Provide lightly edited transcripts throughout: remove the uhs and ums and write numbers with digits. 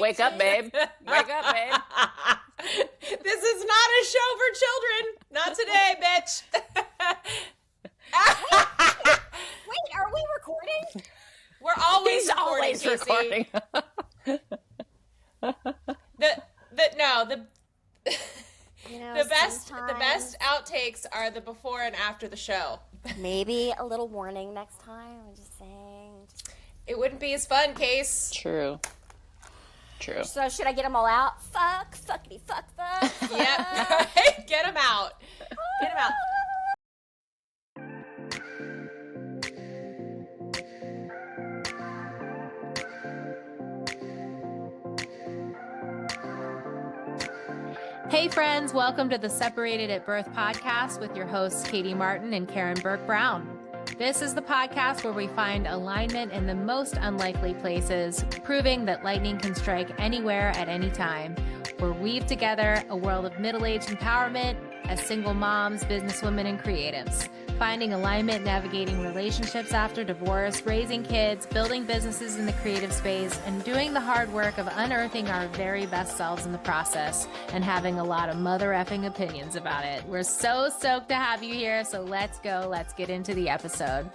Wake up, babe. Wake up, babe. This is not a show for children. Not today, bitch. Wait, are we recording? We're always He's recording, always Kacey. recording. The best outtakes are the before and after the show. Maybe a little warning next time. I'm just saying. It wouldn't be as fun, Case. True. So should I get them all out? Fuck, fuckity, fuck. Yep. Get them out. Get them out. Hey friends, welcome to the Separated at Birth podcast with your hosts Katie Martin and Karen Burke-Brown. This is the podcast where we find alignment in the most unlikely places, proving that lightning can strike anywhere at any time. We'll weave together a world of middle-aged empowerment as single moms, businesswomen, and creatives. Finding alignment, navigating relationships after divorce, raising kids, building businesses in the creative space, and doing the hard work of unearthing our very best selves in the process and having a lot of mother effing opinions about it. We're so stoked to have you here, so let's go. Let's get into the episode.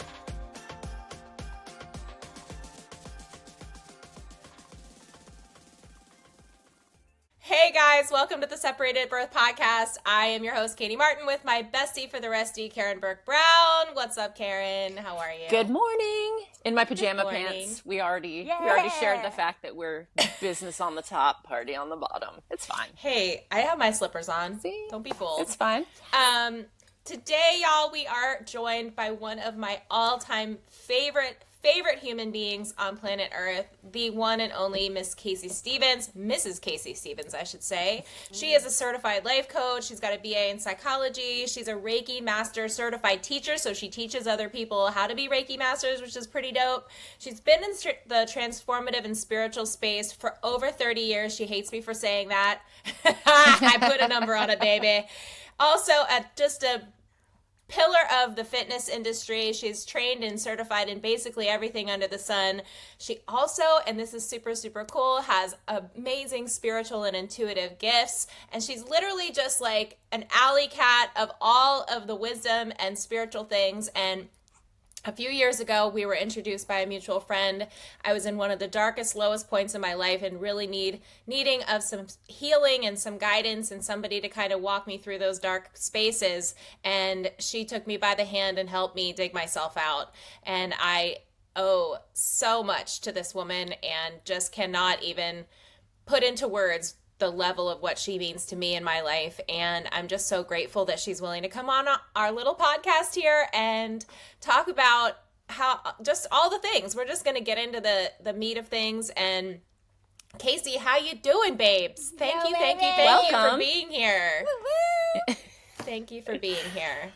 Hey guys, welcome to the Separated at Birth podcast. I am your host, Katie Martin, with my bestie for the restie, Karen Burke-Brown. What's up, Karen? How are you? Good morning. In my pajama pants. We already shared the fact that we're business on the top, party on the bottom. It's fine. Hey, I have my slippers on. See? Don't be fooled. It's fine. Today, y'all, we are joined by one of my all-time favorite human beings on planet Earth, the one and only Miss Kacey Stephens, Mrs. Kacey Stephens, I should say. She is a certified life coach. She's got a BA in psychology. She's a Reiki Master certified teacher, so she teaches other people how to be Reiki Masters, which is pretty dope. She's been in the transformative and spiritual space for over 30 years. She hates me for saying that. I put a number on it, baby. Also, just a pillar of the fitness industry. She's trained and certified in basically everything under the sun. She also, and this is super, super cool, has amazing spiritual and intuitive gifts. And she's literally just like an alley cat of all of the wisdom and spiritual things. And a few years ago, we were introduced by a mutual friend. I was in one of the darkest, lowest points in my life and really needing of some healing and some guidance and somebody to kind of walk me through those dark spaces. And she took me by the hand and helped me dig myself out. And I owe so much to this woman and just cannot even put into words the level of what she means to me in my life. And I'm just so grateful that she's willing to come on our little podcast here and talk about how just all the things. We're just going to get into the meat of things. And Kacey, how you doing, babes? Thank you for being here. Thank you for being here.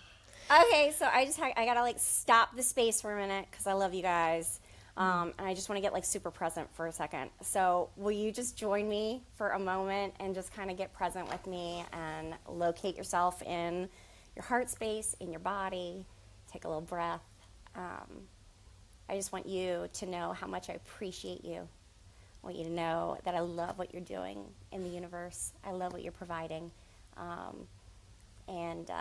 Okay, so I gotta like stop the space for a minute because I love you guys. And I just want to get super present for a second. So will you just join me for a moment and just kind of get present with me and locate yourself in your heart space, in your body, take a little breath. I just want you to know how much I appreciate you. I want you to know that I love what you're doing in the universe. I love what you're providing. And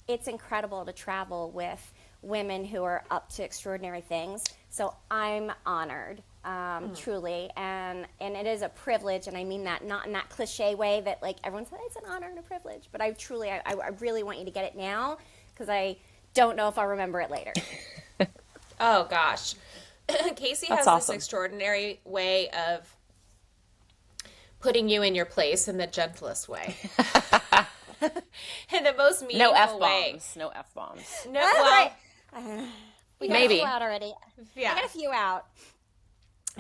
it's incredible to travel with women who are up to extraordinary things. So I'm honored, truly, and it is a privilege, and I mean that not in that cliche way that everyone says it's an honor and a privilege, but I really want you to get it now because I don't know if I'll remember it later. Oh gosh, Kacey has awesome. This extraordinary way of putting you in your place in the gentlest way. In the most meaningful way. No F-bombs. No, well, We got maybe a few out already. Yeah. I got a few out.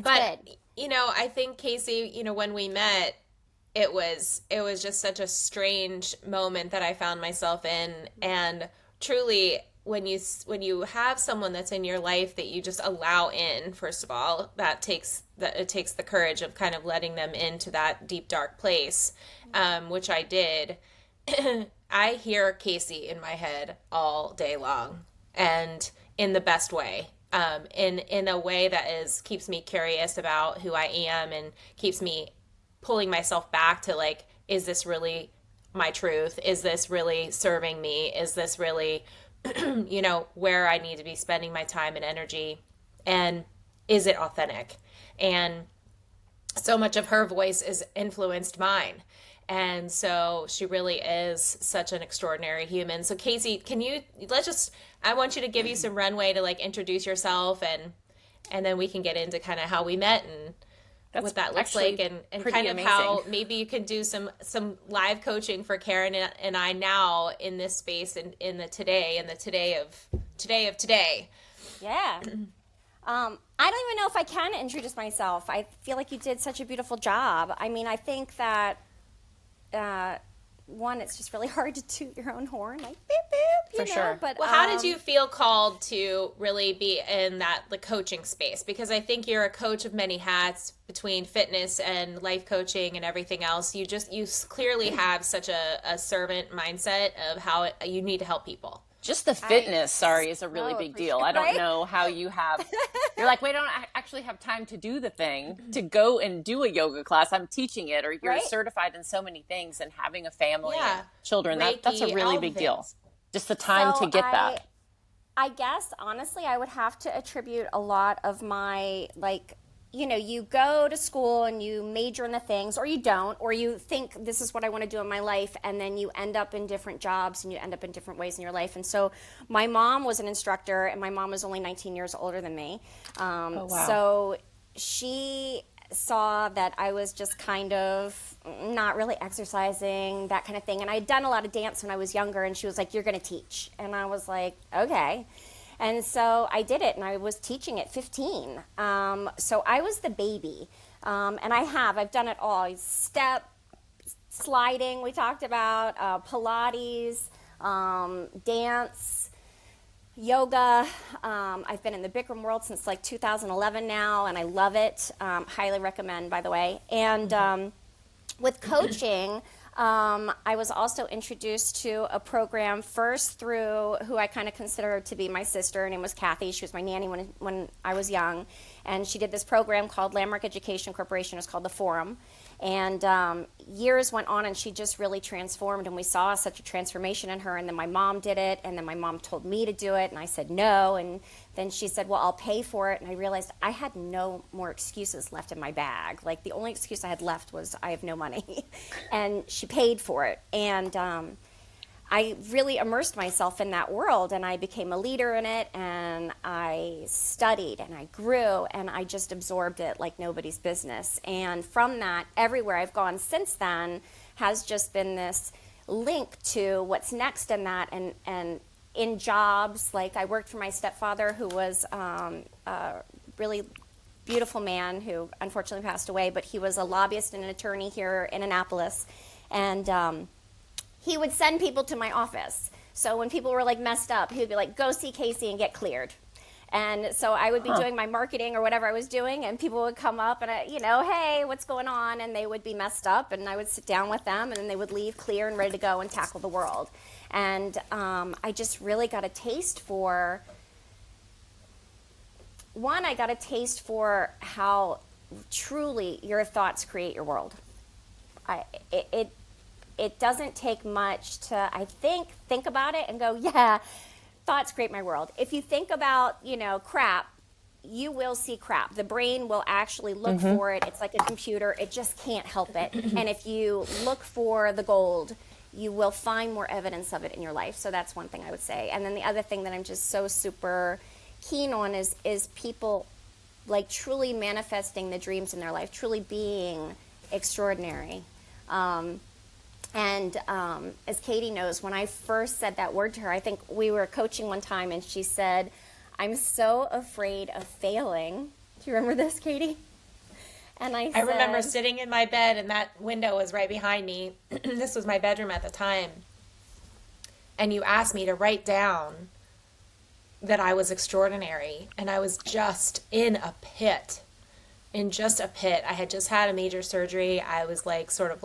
But good. I think Kacey, when we met, it was just such a strange moment that I found myself in, and truly when you have someone that's in your life that you just allow in, first of all, it takes the courage of kind of letting them into that deep dark place, which I did. I hear Kacey in my head all day long, and in the best way. in a way that keeps me curious about who I am and keeps me pulling myself back to like, is this really my truth? Is this really serving me? Is this really, where I need to be spending my time and energy? And is it authentic? And so much of her voice has influenced mine. And so she really is such an extraordinary human. So Kacey, I want you to give you some runway to like introduce yourself and then we can get into kind of how we met and what that looks like and kind of amazing. How maybe you can do some live coaching for Karen and I now in this space and in the today of today. Yeah. I don't even know if I can introduce myself. I feel like you did such a beautiful job. I mean, I think that one, it's just really hard to toot your own horn, like beep beep, For sure. But how did you feel called to really be in the coaching space? Because I think you're a coach of many hats between fitness and life coaching and everything else. You clearly have such a servant mindset of how you need to help people. Just the fitness, is a really big deal. I don't know how you're like, wait, I don't actually have time to do the thing, to go and do a yoga class. I'm teaching it, or you're certified in so many things, and having a family and children, Reiki, that's a really big deal. Just the time to get that. I guess, honestly, I would have to attribute a lot of my, you go to school and you major in the things, or you don't, or you think this is what I want to do in my life, and then you end up in different jobs and you end up in different ways in your life. And so my mom was an instructor, and my mom was only 19 years older than me. Wow. So she saw that I was just kind of not really exercising, that kind of thing. And I had done a lot of dance when I was younger, and she was like, "You're going to teach." And I was like, "Okay." And so I did it, and I was teaching at 15. So I was the baby. And I've done it all. Step, sliding, we talked about, Pilates, dance, yoga. I've been in the Bikram world since 2011 now, and I love it. Highly recommend, by the way. And with coaching, I was also introduced to a program first through who I kind of consider to be my sister. Her name was Kathy. She was my nanny when I was young. And she did this program called Landmark Education Corporation. It was called The Forum. And years went on, and she just really transformed. And we saw such a transformation in her. And then my mom did it. And then my mom told me to do it. And I said no. And then she said, "Well, I'll pay for it." And I realized I had no more excuses left in my bag. Like, the only excuse I had left was I have no money. And she paid for it. And I really immersed myself in that world, and I became a leader in it, and I studied, and I grew, and I just absorbed it like nobody's business. And from that, everywhere I've gone since then has just been this link to what's next in that, and in jobs, like I worked for my stepfather, who was a really beautiful man who unfortunately passed away, but he was a lobbyist and an attorney here in Annapolis, and he would send people to my office. So when people were messed up, he would be like, "Go see Kacey and get cleared." And so I would be doing my marketing or whatever I was doing, and people would come up and, "Hey, what's going on?" And they would be messed up, and I would sit down with them, and then they would leave clear and ready to go and tackle the world. And I just really got a taste for, I got a taste for how truly your thoughts create your world. It doesn't take much to, I think about it and go, yeah, thoughts create my world. If you think about, crap, you will see crap. The brain will actually look for it. It's like a computer. It just can't help it. And if you look for the gold, you will find more evidence of it in your life. So that's one thing I would say. And then the other thing that I'm just so super keen on is people truly manifesting the dreams in their life, truly being extraordinary. And as Katie knows, when I first said that word to her, I think we were coaching one time, and she said, "I'm so afraid of failing." Do you remember this, Katie? And I remember sitting in my bed, and that window was right behind me. This was my bedroom at the time. And you asked me to write down that I was extraordinary, and I was just in a pit. I had just had a major surgery. I was sort of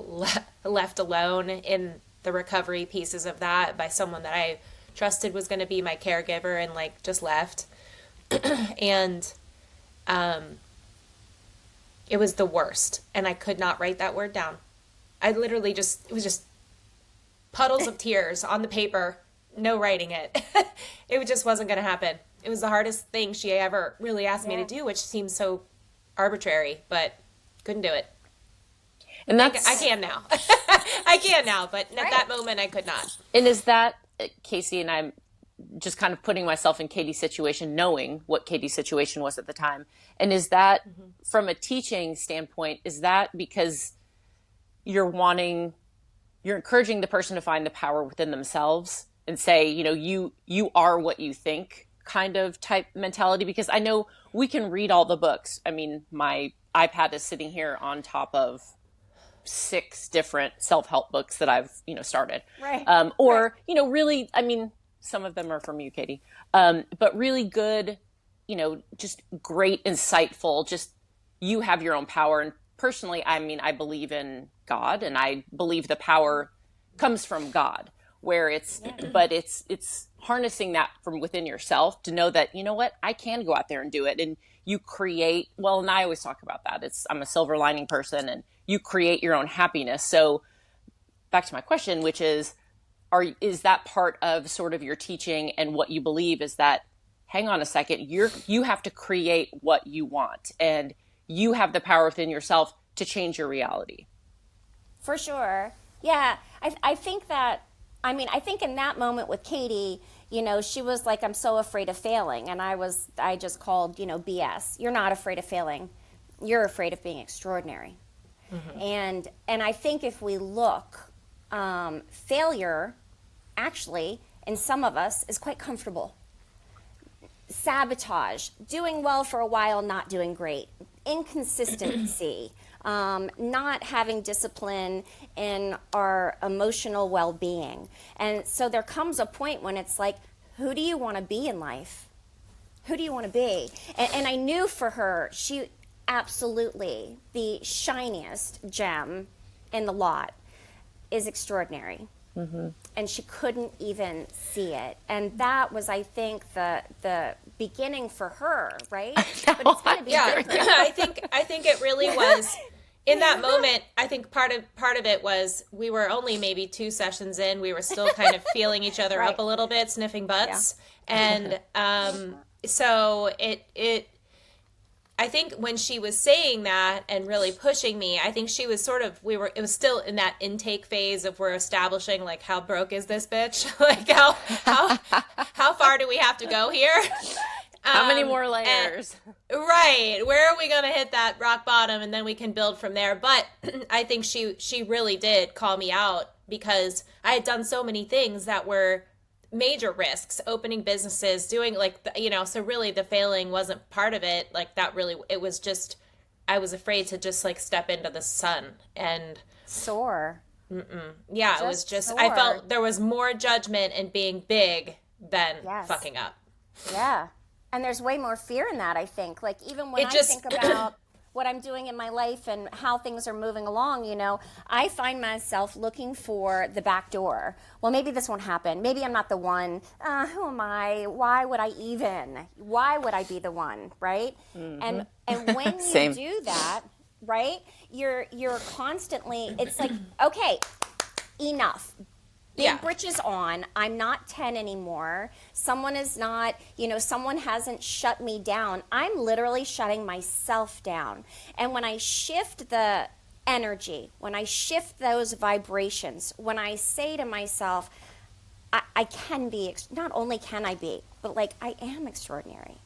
left alone in the recovery pieces of that by someone that I trusted was going to be my caregiver, and just left. And it was the worst. And I could not write that word down. I literally it was just puddles of tears on the paper, no writing it. It just wasn't going to happen. It was the hardest thing she ever really asked me to do, which seems so arbitrary, but couldn't do it. And that's... I can now. I can now, but at that moment I could not. And is that, Kacey, and I'm just kind of putting myself in Katie's situation, knowing what Katie's situation was at the time. And is that, from a teaching standpoint, is that because you're encouraging the person to find the power within themselves and say, you are what you think kind of type mentality? Because I know we can read all the books. I mean, my iPad is sitting here on top of 6 different self-help books that I've, started. Right. Really, I mean, some of them are from you, Katie, but really good, just great, insightful, just you have your own power. And personally, I mean, I believe in God, and I believe the power comes from God, where it's harnessing that from within yourself to know that, you know what, I can go out there and do it. And you create, well, and I always talk about that. I'm a silver lining person, and you create your own happiness. So back to my question, which is that part of sort of your teaching and what you believe is that, hang on a second, you have to create what you want, and you have the power within yourself to change your reality. For sure. Yeah. I think in that moment with Katie, she was like, I'm so afraid of failing. And I just called, BS. You're not afraid of failing. You're afraid of being extraordinary. Mm-hmm. And I think if we look, failure actually, in some of us, is quite comfortable. Sabotage, doing well for a while, not doing great. Inconsistency, not having discipline in our emotional well-being. And so there comes a point when it's like, who do you want to be in life? Who do you want to be? And I knew for her, she absolutely, the shiniest gem in the lot is extraordinary. Mm-hmm. And she couldn't even see it. And that was, I think, the beginning for her, right? But it's going to be different. I think it really was. In that moment, I think part of it was we were only maybe 2 sessions in. We were still kind of feeling each other up a little bit, sniffing butts. Yeah. And so it I think when she was saying that and really pushing me, I think she was it was still in that intake phase of we're establishing, like, how broke is this bitch? Like, how far do we have to go here? How many more layers? Right. Where are we going to hit that rock bottom, and then we can build from there? But I think she really did call me out, because I had done so many things that were major risks, opening businesses, doing so really the failing wasn't part of it. Like, that really, it was just, I was afraid to just like step into the sun and soar. Yeah, it was just, I felt there was more judgment in being big than fucking up. Yeah. And there's way more fear in that, I think. Like, even when I think about what I'm doing in my life and how things are moving along, I find myself looking for the back door. Well, maybe this won't happen. Maybe I'm not the one. Who am I? Why would I even? Why would I be the one, right? Mm-hmm. And when you do that, right, you're constantly, it's like, okay, enough. Big britches on. I'm not 10 anymore. Someone is not, someone hasn't shut me down. I'm literally shutting myself down. And when I shift the energy, when I shift those vibrations, when I say to myself, I can be, not only can I be, but like, I am extraordinary.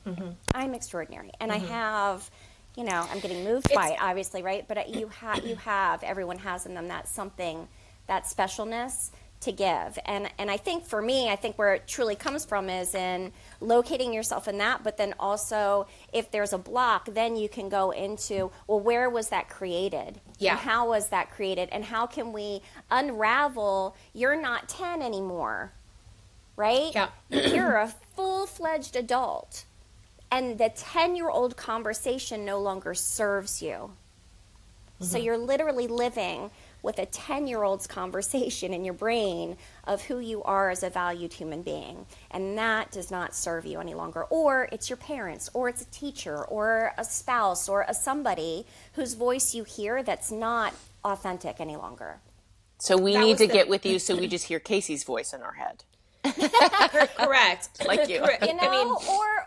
Mm-hmm. I'm extraordinary. And I have, I'm getting moved by it, obviously, right? But everyone has in them that something, that specialness to give. And I think for me, where it truly comes from is in locating yourself in that, but then also if there's a block, then you can go into, well, where was that created? Yeah. And how was that created? And how can we unravel, you're not 10 anymore, right? Yeah. You're a full-fledged adult. And the 10-year-old conversation no longer serves you. Mm-hmm. So you're literally living with a 10-year-old's conversation in your brain of who you are as a valued human being. And that does not serve you any longer. Or it's your parents, or it's a teacher, or a spouse, or a somebody whose voice you hear that's not authentic any longer. So we need to get with you so we just hear Kacey's voice in our head. Correct. Like you. Correct. You know,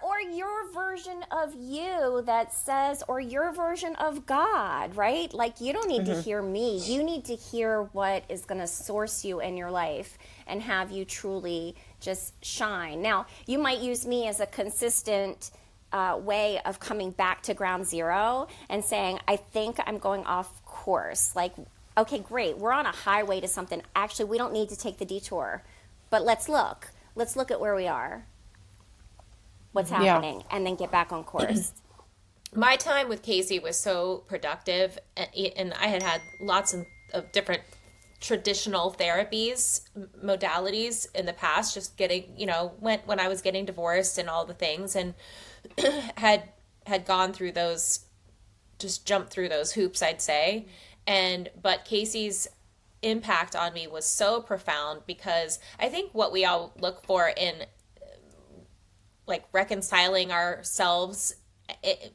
or your version of you that says, or your version of God, right? Like, you don't need to hear me. You need to hear what is going to source you in your life and have you truly just shine. Now, you might use me as a consistent way of coming back to ground zero and saying, I think I'm going off course. Like, okay, great. We're on a highway to something. Actually, we don't need to take the detour, but let's look. Let's look at where we are, what's happening, and then get back on course. My time with Kacey was so productive, and I had lots of different traditional therapies, modalities in the past, just getting, when I was getting divorced and all the things, and had gone through those, just jumped through those hoops, I'd say. But Kacey's impact on me was so profound, because I think what we all look for in like reconciling ourselves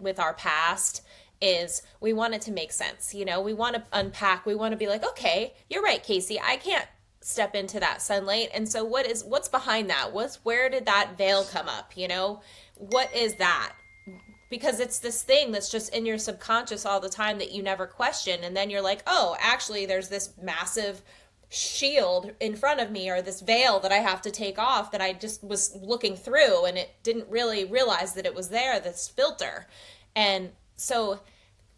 with our past is we want it to make sense. We want to unpack. We want to be like, okay, you're right, Kacey. I can't step into that sunlight. And so what's behind that? Where did that veil come up? What is that? Because it's this thing that's just in your subconscious all the time that you never question. And then you're like, oh, actually, there's this massive shield in front of me, or this veil that I have to take off that I just was looking through, and it didn't really realize that it was there, this filter. And so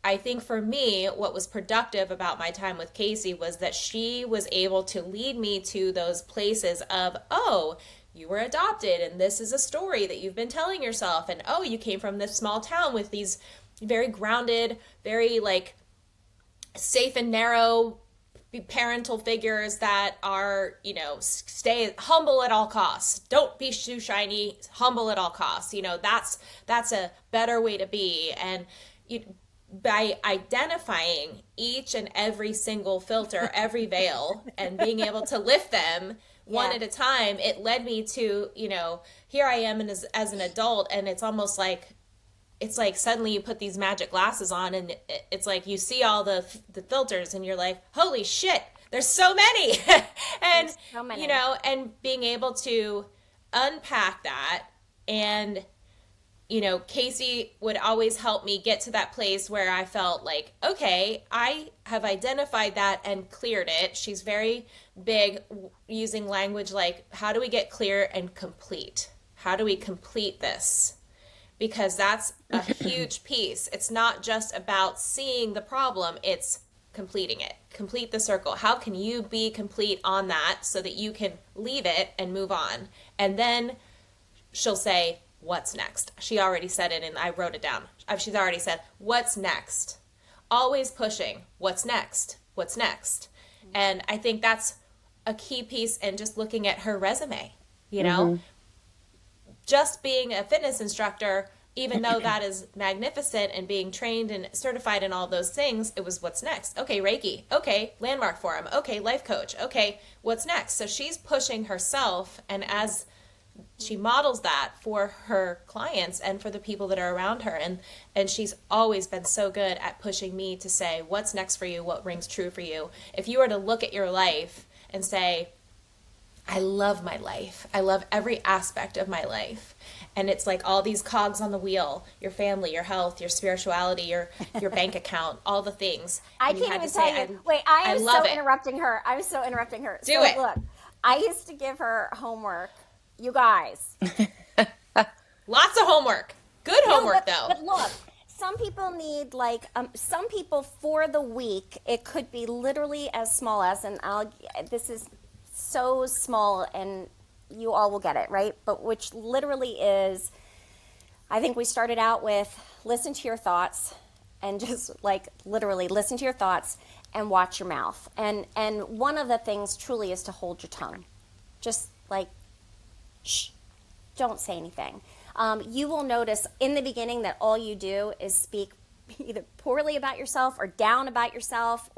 I think for me, what was productive about my time with Kacey was that she was able to lead me to those places of, oh, you were adopted, and this is a story that you've been telling yourself, and oh, you came from this small town with these very grounded, very like safe and narrow parental figures that are, stay humble at all costs. Don't be too shiny, humble at all costs. That's a better way to be. And by identifying each and every single filter, every veil, and being able to lift them one at a time, it led me to, here I am as an adult, and it's almost like, it's like suddenly you put these magic glasses on, and it's like you see all the filters, and you're like, holy shit, there's so many. And, so many. And being able to unpack that, and, Kacey would always help me get to that place where I felt like, okay, I have identified that and cleared it. She's very big using language like, how do we get clear and complete? How do we complete this? Because that's a huge piece. It's not just about seeing the problem, it's completing it. Complete the circle. How can you be complete on that so that you can leave it and move on? And then she'll say, what's next? She already said it, and I wrote it down. She's already said, what's next? Always pushing. What's next? What's next? And I think that's a key piece in just looking at her resume, Just being a fitness instructor, even though that is magnificent, and being trained and certified in all those things, it was what's next. Okay, Reiki. Okay, Landmark Forum. Okay, life coach. Okay, what's next? So she's pushing herself, and as she models that for her clients and for the people that are around her, and she's always been so good at pushing me to say, what's next for you? What rings true for you? If you were to look at your life and say, I love my life. I love every aspect of my life. And it's like all these cogs on the wheel, your family, your health, your spirituality, your bank account, all the things. I can't even tell you. Wait, I am so interrupting her. I'm so interrupting her. Do it. Look, I used to give her homework. You guys. Lots of homework. Good homework, though. But look, some people need some people for the week, it could be literally as small as, and this is so small, and you all will get it, right? But which literally is, I think we started out with listen to your thoughts, and just like literally listen to your thoughts and watch your mouth. And one of the things truly is to hold your tongue. Just like, shh, don't say anything. You will notice in the beginning that all you do is speak either poorly about yourself or down about yourself,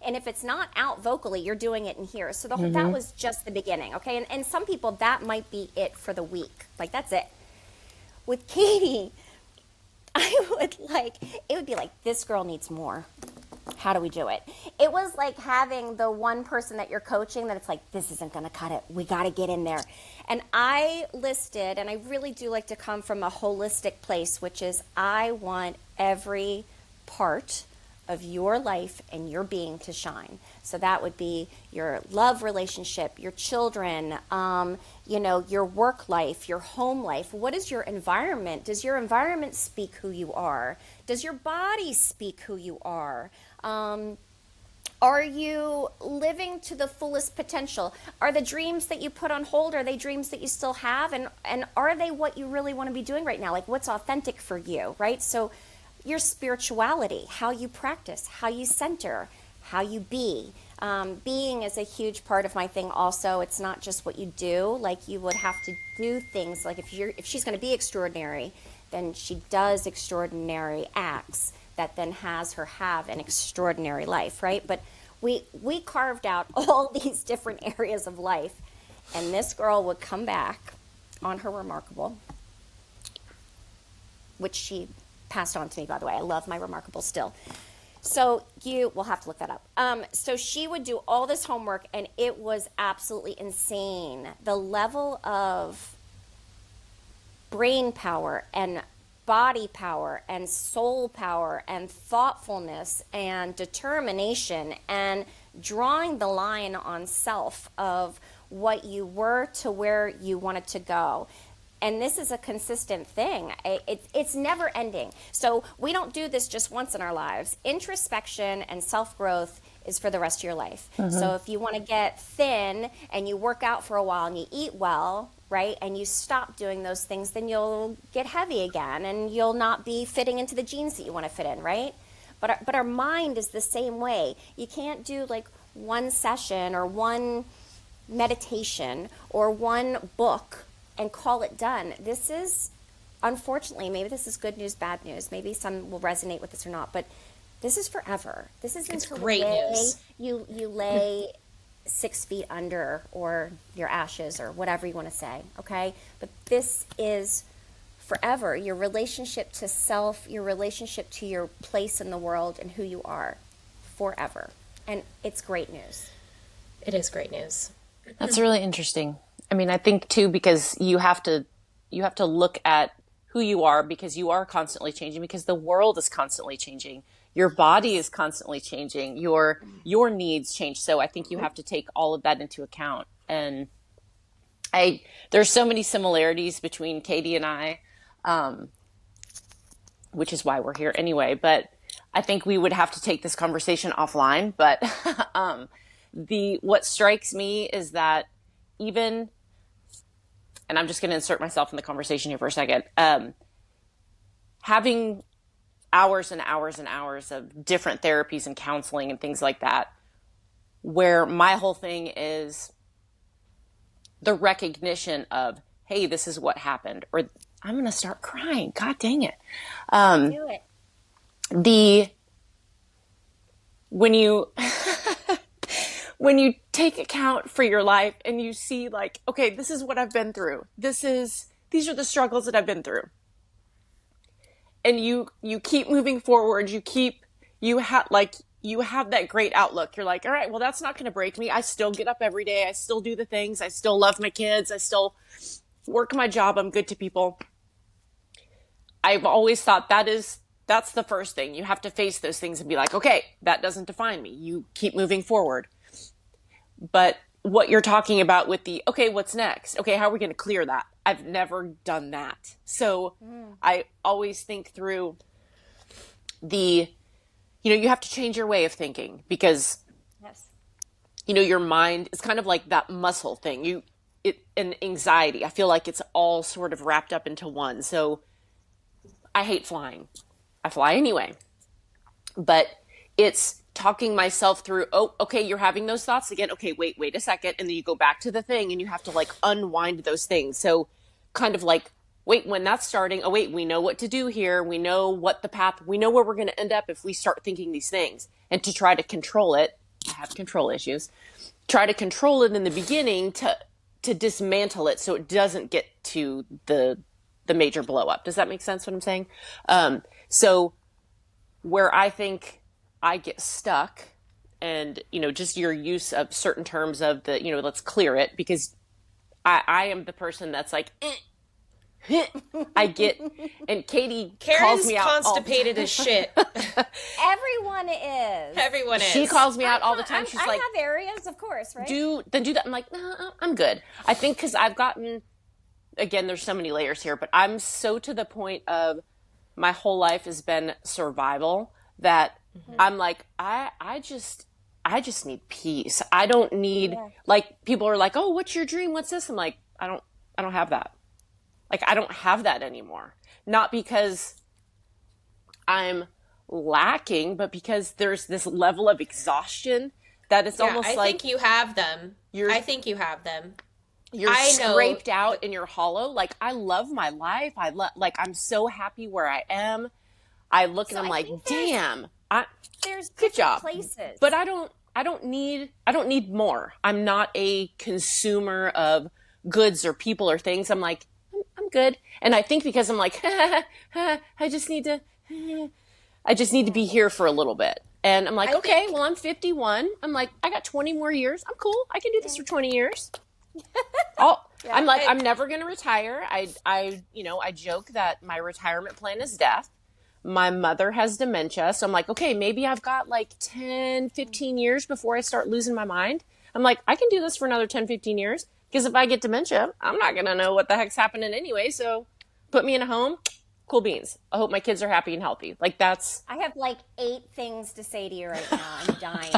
and if it's not out vocally, you're doing it in here. So that was just the beginning, okay? And some people, that might be it for the week. Like, that's it. With Katie, it would be like, this girl needs more. How do we do it? It was like having the one person that you're coaching that it's like, this isn't going to cut it. We got to get in there. And I listed, and I really do like to come from a holistic place, which is I want every part of your life and your being to shine. So that would be your love relationship, your children, your work life, your home life. What is your environment? Does your environment speak who you are? Does your body speak who you are? Are you living to the fullest potential? Are the dreams that you put on hold, are they dreams that you still have? And are they what you really want to be doing right now? Like, what's authentic for you, right? So your spirituality, how you practice, how you center, how you be. Being is a huge part of my thing also. It's not just what you do. Like, you would have to do things, like if she's going to be extraordinary, then she does extraordinary acts that then has her have an extraordinary life, right? But we carved out all these different areas of life, and this girl would come back on her Remarkable, which she passed on to me, by the way. I love my Remarkable still. So we'll have to look that up. So she would do all this homework, and it was absolutely insane. The level of brain power and body power and soul power and thoughtfulness and determination and drawing the line on self of what you were to where you wanted to go. And this is a consistent thing. It's never ending. So we don't do this just once in our lives. Introspection and self-growth is for the rest of your life. So if you want to get thin and you work out for a while and you eat well, right, and you stop doing those things, then you'll get heavy again and you'll not be fitting into the jeans that you want to fit in, right? But our mind is the same way. You can't do like one session or one meditation or one book and call it done. This is, unfortunately, maybe this is good news, bad news. Maybe some will resonate with this or not, but this is forever. This is until great the day news. you lay 6 feet under, or your ashes, or whatever you want to say, okay? But this is forever. Your relationship to self, your relationship to your place in the world and who you are, forever. And it's great news. It is great news. That's really interesting. I mean, I think too, because you have to look at who you are, because you are constantly changing, because the world is constantly changing. Your body is constantly changing. Your needs change. So I think you have to take all of that into account. And there's so many similarities between Katie and I, which is why we're here anyway. But I think we would have to take this conversation offline. But what strikes me is that even, and I'm just going to insert myself in the conversation here for a second, having hours and hours and hours of different therapies and counseling and things like that, where my whole thing is the recognition of, hey, this is what happened, or I'm going to start crying. God dang it. Do it. When you, when you take account for your life and you see like, okay, this is what I've been through. These are the struggles that I've been through. And you keep moving forward. You have that great outlook. You're like, all right, well, that's not going to break me. I still get up every day. I still do the things. I still love my kids. I still work my job. I'm good to people. I've always thought that's the first thing. You have to face those things and be like, okay, that doesn't define me. You keep moving forward. But what you're talking about with the, okay, what's next? Okay, how are we going to clear that? I've never done that. So I always think through you have to change your way of thinking, because, Yes. your mind is kind of like that muscle thing. And anxiety, I feel like it's all sort of wrapped up into one. So I hate flying. I fly anyway. But it's talking myself through, oh, okay, you're having those thoughts again. Okay, wait a second. And then you go back to the thing and you have to like unwind those things. So kind of like wait, when that's starting, oh, wait, we know what to do here. We know what the path, we know where we're going to end up if we start thinking these things. And to try to control it, I have control issues, try to control it in the beginning to dismantle it so it doesn't get to the major blow up. Does that make sense what I'm saying? So where I think I get stuck and, just your use of certain terms of the, let's clear it, because I am the person that's like, I get, and Katie Karen's calls me out constipated as shit. Everyone is. Everyone is. She calls me out all the time. She's like, I have areas, of course, right? do that. I'm like, no, I'm good. I think because I've gotten, again, there's so many layers here, but I'm so to the point of my whole life has been survival that I'm like, I just need peace. I don't need, like, people are like, oh, what's your dream? What's this? I'm like, I don't have that. Like, I don't have that anymore. Not because I'm lacking, but because there's this level of exhaustion that it's almost like. I think you have them. I think you have them. You're scraped out and you're hollow. Like, I love my life. I'm so happy where I am. I look and I'm like, damn, there's good job. Places. But I don't need more. I'm not a consumer of goods or people or things. I'm like, I'm good. And I think because I'm like, I just need to be here for a little bit. And I'm like, okay, well, I'm 51. I'm like, I got 20 more years. I'm cool. I can do this for 20 years. I'm like, I'm never going to retire. I joke that my retirement plan is death. My mother has dementia. So I'm like, okay, maybe I've got like 10, 15 years before I start losing my mind. I'm like, I can do this for another 10, 15 years. Because if I get dementia, I'm not going to know what the heck's happening anyway. So put me in a home, cool beans. I hope my kids are happy and healthy. Like, that's... I have like 8 things to say to you right now. I'm dying.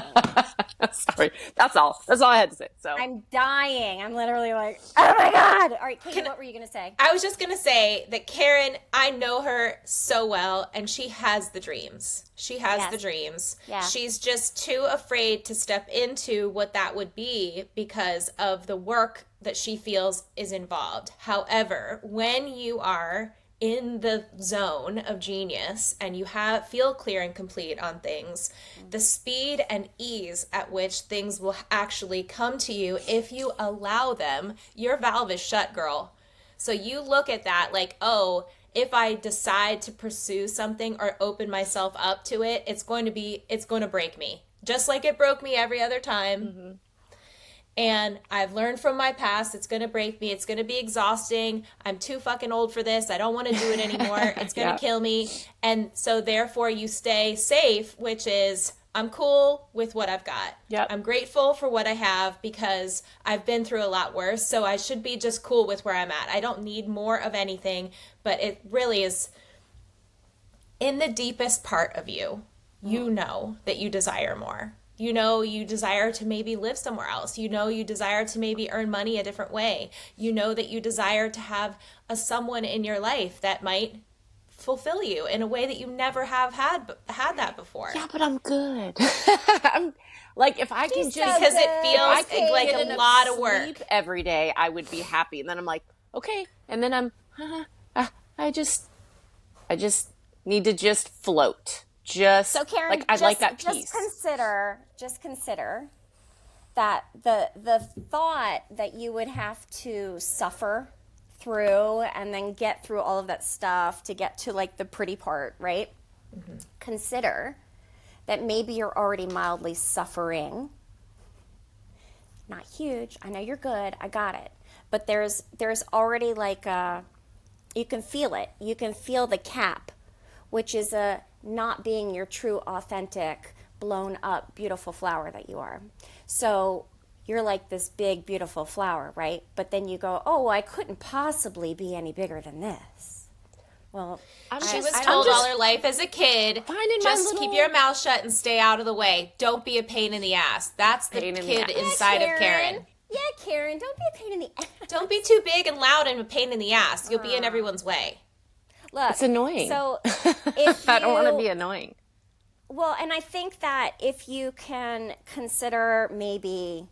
Sorry. That's all I had to say. So I'm dying. I'm literally like, oh my God. All right, Katie, what were you going to say? I was just going to say that Karen, I know her so well, and she has the dreams. She has the dreams. Yeah. She's just too afraid to step into what that would be because of the work that she feels is involved. However, when you are in the zone of genius and you feel clear and complete on things, the speed and ease at which things will actually come to you if you allow them, your valve is shut, girl. So you look at that like, oh, if I decide to pursue something or open myself up to it, it's going to break me. Just like it broke me every other time. Mm-hmm. And I've learned from my past, it's going to break me. It's going to be exhausting. I'm too fucking old for this. I don't want to do it anymore. It's going to kill me. And so therefore you stay safe, which is I'm cool with what I've got. Yep. I'm grateful for what I have because I've been through a lot worse. So I should be just cool with where I'm at. I don't need more of anything, but it really is in the deepest part of you. You know that you desire more. You know you desire to maybe live somewhere else. You know you desire to maybe earn money a different way. You know that you desire to have someone in your life that might fulfill you in a way that you never have had that before. Yeah, but I'm good. I'm, like if I can just because it feels like a lot of work every day, I would be happy. And then I'm like, okay. And then I just need to just float. So Karen, like I'd like that peace. Just consider that the thought that you would have to suffer through and then get through all of that stuff to get to like the pretty part, right? Mm-hmm. Consider that maybe you're already mildly suffering. Not huge. I know you're good. I got it. But there's already like you can feel it. You can feel the cap, which is a not being your true, authentic, blown up, beautiful flower that you are. So you're like this big, beautiful flower, right? But then you go, oh, well, I couldn't possibly be any bigger than this. Well, she was told all her life as a kid, just keep your mouth shut and stay out of the way. Don't be a pain in the ass. That's the kid inside of Karen. Yeah, Karen, don't be a pain in the ass. Don't be too big and loud and a pain in the ass. You'll be in everyone's way. Look, it's annoying. So if I don't want to be annoying. Well, and I think that if you can consider maybe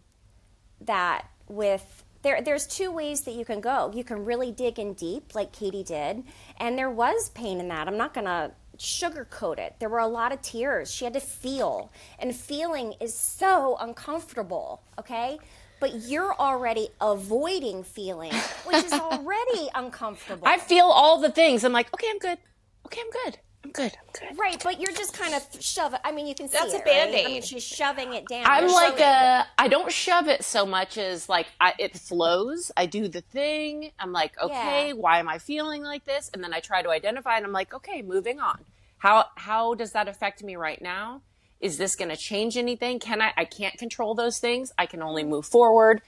that with there's two ways that you can go. You can really dig in deep, like Katie did, and there was pain in that. I'm not gonna sugarcoat it. There were a lot of tears. She had to feel, and feeling is so uncomfortable, okay? But you're already avoiding feeling, which is already uncomfortable. I feel all the things. I'm like, okay, I'm good. Okay, I'm good. I'm good. Right, but you're just kind of shoving. I mean, you can see That's it, a Band-Aid. right? I mean, she's shoving it down. I'm like I don't shove it so much as like it flows. I do the thing. I'm like, okay, why am I feeling like this? And then I try to identify, and I'm like, okay, moving on. How does that affect me right now? Is this going to change anything? I can't control those things. I can only move forward.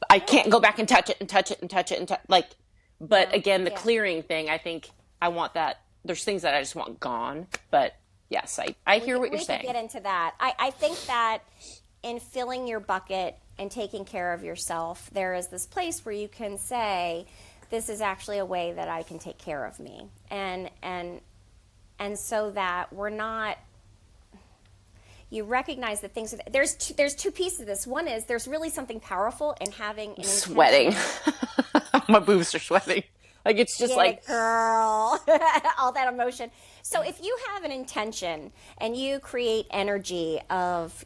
I can't go back and touch it and touch it and touch it and but again, the clearing thing, I think I want that. There's things that I just want gone, but yes, I hear what you're saying. We can get into that. I think that in filling your bucket and taking care of yourself, there is this place where you can say, this is actually a way that I can take care of me. And so that we're not, you recognize that things, there's two pieces of this. One is there's really something powerful in having an sweating. My boobs are sweating. Like it's just like girl, all that emotion. So if you have an intention and you create energy of,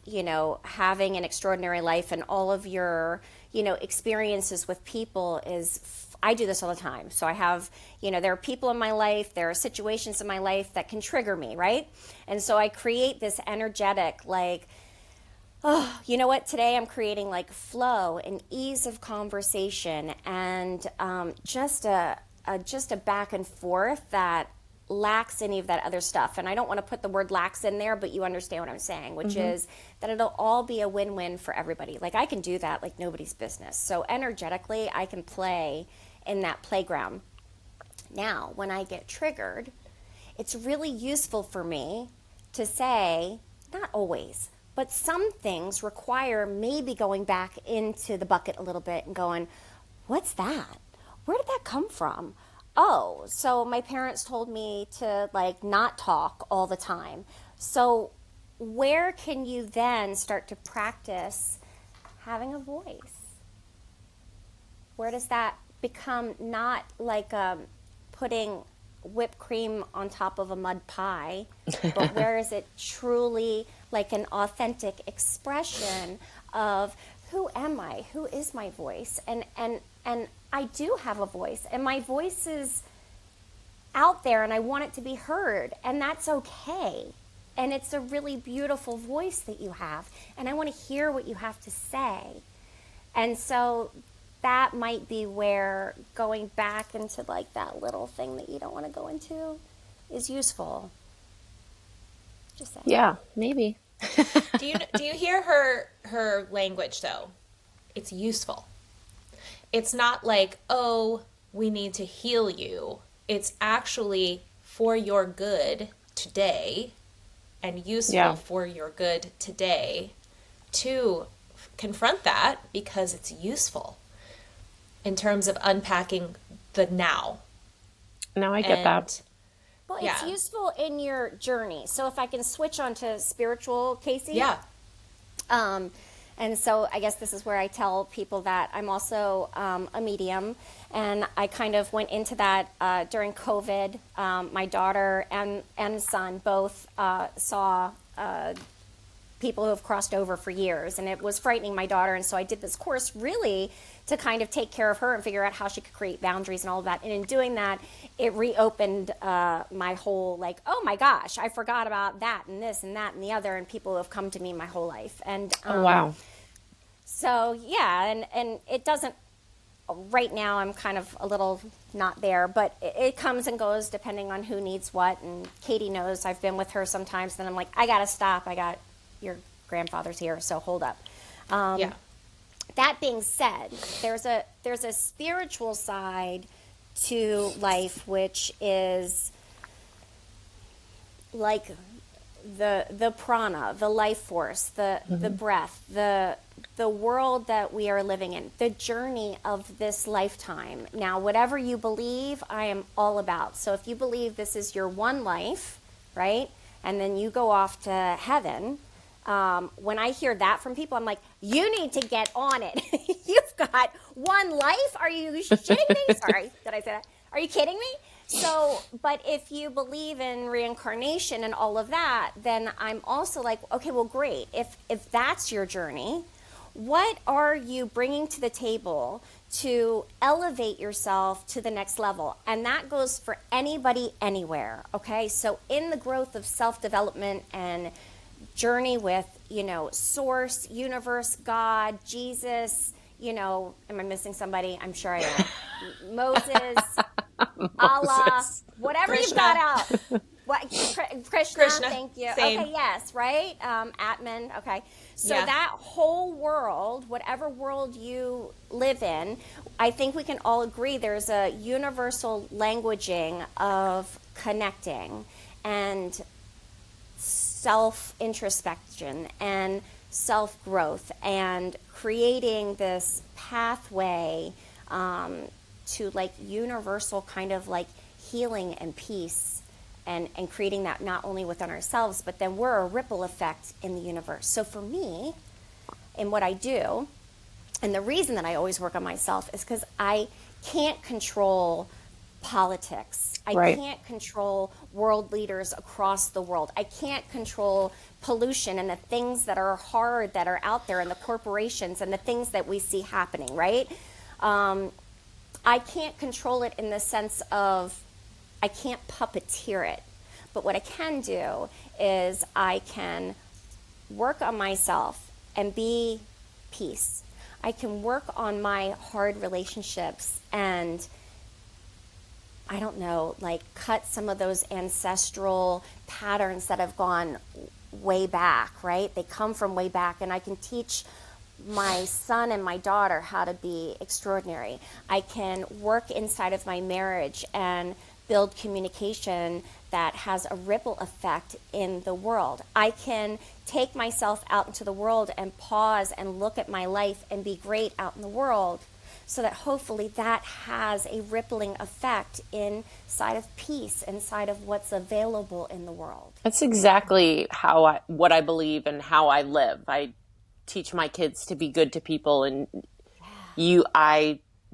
having an extraordinary life, and all of your, experiences with people I do this all the time. So I have, there are people in my life, there are situations in my life that can trigger me, right? And so I create this energetic, like, oh, you know what? Today I'm creating like flow and ease of conversation, and just a back and forth that lacks any of that other stuff. And I don't want to put the word lacks in there, but you understand what I'm saying, which is that it'll all be a win-win for everybody. Like I can do that like nobody's business. So energetically, I can play in that playground. Now, when I get triggered, it's really useful for me to say, not always, but some things require maybe going back into the bucket a little bit and going, what's that? Where did that come from? Oh, so my parents told me to like not talk all the time. So where can you then start to practice having a voice? Where does that become not like putting whipped cream on top of a mud pie, but where is it truly like an authentic expression of who am I? Who is my voice? And I do have a voice, and my voice is out there, and I want it to be heard, and that's okay. And it's a really beautiful voice that you have, and I want to hear what you have to say. And so that might be where going back into like that little thing that you don't want to go into is useful. Just saying. Yeah, maybe. Do you hear her language though? It's useful. It's not like, oh, we need to heal you. It's actually for your good today and useful for your good today to confront that because it's useful in terms of unpacking the now. No, I get that. Well, it's useful in your journey. So if I can switch on to spiritual, Kacey. Yeah. And so I guess this is where I tell people that I'm also a medium, and I kind of went into that during COVID. My daughter and son both saw people who have crossed over for years, and it was frightening my daughter, and so I did this course really to kind of take care of her and figure out how she could create boundaries and all of that. And in doing that, it reopened my whole, like, oh my gosh, I forgot about that and this and that and the other, and people who have come to me my whole life. And oh, wow. So, yeah, and it doesn't, right now I'm kind of a little not there, but it comes and goes depending on who needs what. And Katie knows I've been with her sometimes, then I'm like, I got to stop. Your grandfather's here, so hold up. That being said, there's a spiritual side to life, which is like the prana, the life force, the breath, the world that we are living in, the journey of this lifetime. Now, whatever you believe, I am all about. So if you believe this is your one life, right, and then you go off to heaven, when I hear that from people, I'm like, you need to get on it. You've got one life. Are you shitting me? Sorry, did I say that? Are you kidding me? So, but if you believe in reincarnation and all of that, then I'm also like, okay, well, great. If that's your journey, what are you bringing to the table to elevate yourself to the next level? And that goes for anybody, anywhere, okay? So in the growth of self-development and journey with, source, universe, God, Jesus, am I missing somebody? I'm sure I am. Moses, Allah, whatever Krishna. you've got out. What, Krishna, thank you. Same. Okay, yes, right? Atman, okay. So Yeah. that whole world, whatever world you live in, I think we can all agree there's a universal languaging of connecting and self-introspection and self-growth and creating this pathway to like universal kind of like healing and peace and creating that not only within ourselves, but then we're a ripple effect in the universe. So for me, in what I do, and the reason that I always work on myself is because I can't control politics. I can't control world leaders across the world. I can't control pollution and the things that are hard that are out there and the corporations and the things that we see happening, right? I can't control it in the sense of I can't puppeteer it. But what I can do is I can work on myself and be peace. I can work on my hard relationships and I don't know, like cut some of those ancestral patterns that have gone way back, right? They come from way back, and I can teach my son and my daughter how to be extraordinary. I can work inside of my marriage and build communication that has a ripple effect in the world. I can take myself out into the world and pause and look at my life and be great out in the world, so that hopefully that has a rippling effect inside of peace, inside of what's available in the world. That's exactly what I believe and how I live. I teach my kids to be good to people, and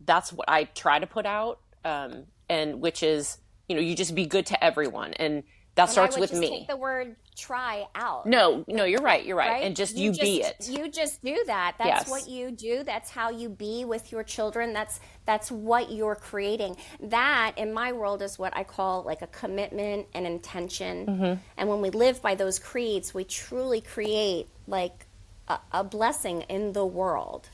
that's what I try to put out, and which is, you just be good to everyone, and that starts with me. Take the word try out. No, you're right. And just be it. You just do that. That's what you do. That's how you be with your children. That's what you're creating. That, in my world, is what I call like a commitment and intention. Mm-hmm. And when we live by those creeds, we truly create like a blessing in the world.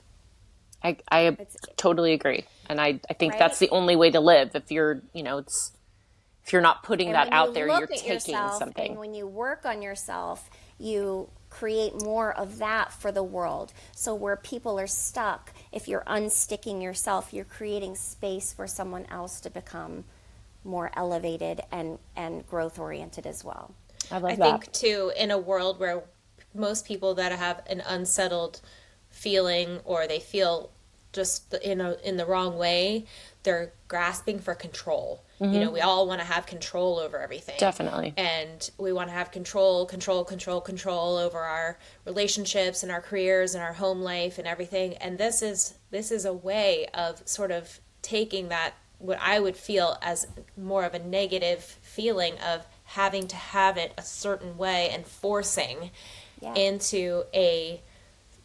I totally agree. And I think that's the only way to live. If you're, if you're not putting that out there, you're taking something. And when you work on yourself, you create more of that for the world. So where people are stuck, if you're unsticking yourself, you're creating space for someone else to become more elevated and growth oriented as well. I think too, in a world where most people that have an unsettled feeling, or they feel just in the wrong way, they're grasping for control. Mm-hmm. We all want to have control over everything. Definitely. And we want to have control over our relationships and our careers and our home life and everything. And this is a way of sort of taking that, what I would feel as more of a negative feeling of having to have it a certain way and forcing into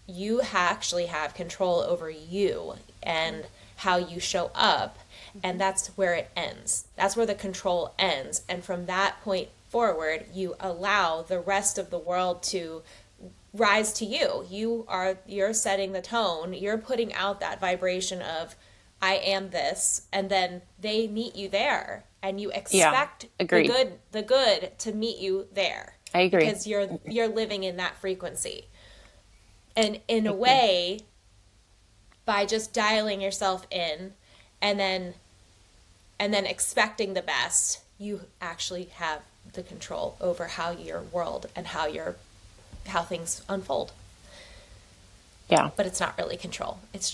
you actually have control over you and how you show up. And that's where it ends. That's where the control ends. And from that point forward, you allow the rest of the world to rise to you. You're setting the tone. You're putting out that vibration of, I am this. And then they meet you there. And you expect the good to meet you there. I agree. Because you're living in that frequency. And in a way, by just dialing yourself in and then expecting the best, you actually have the control over how your world and how things unfold. Yeah. But it's not really control. It's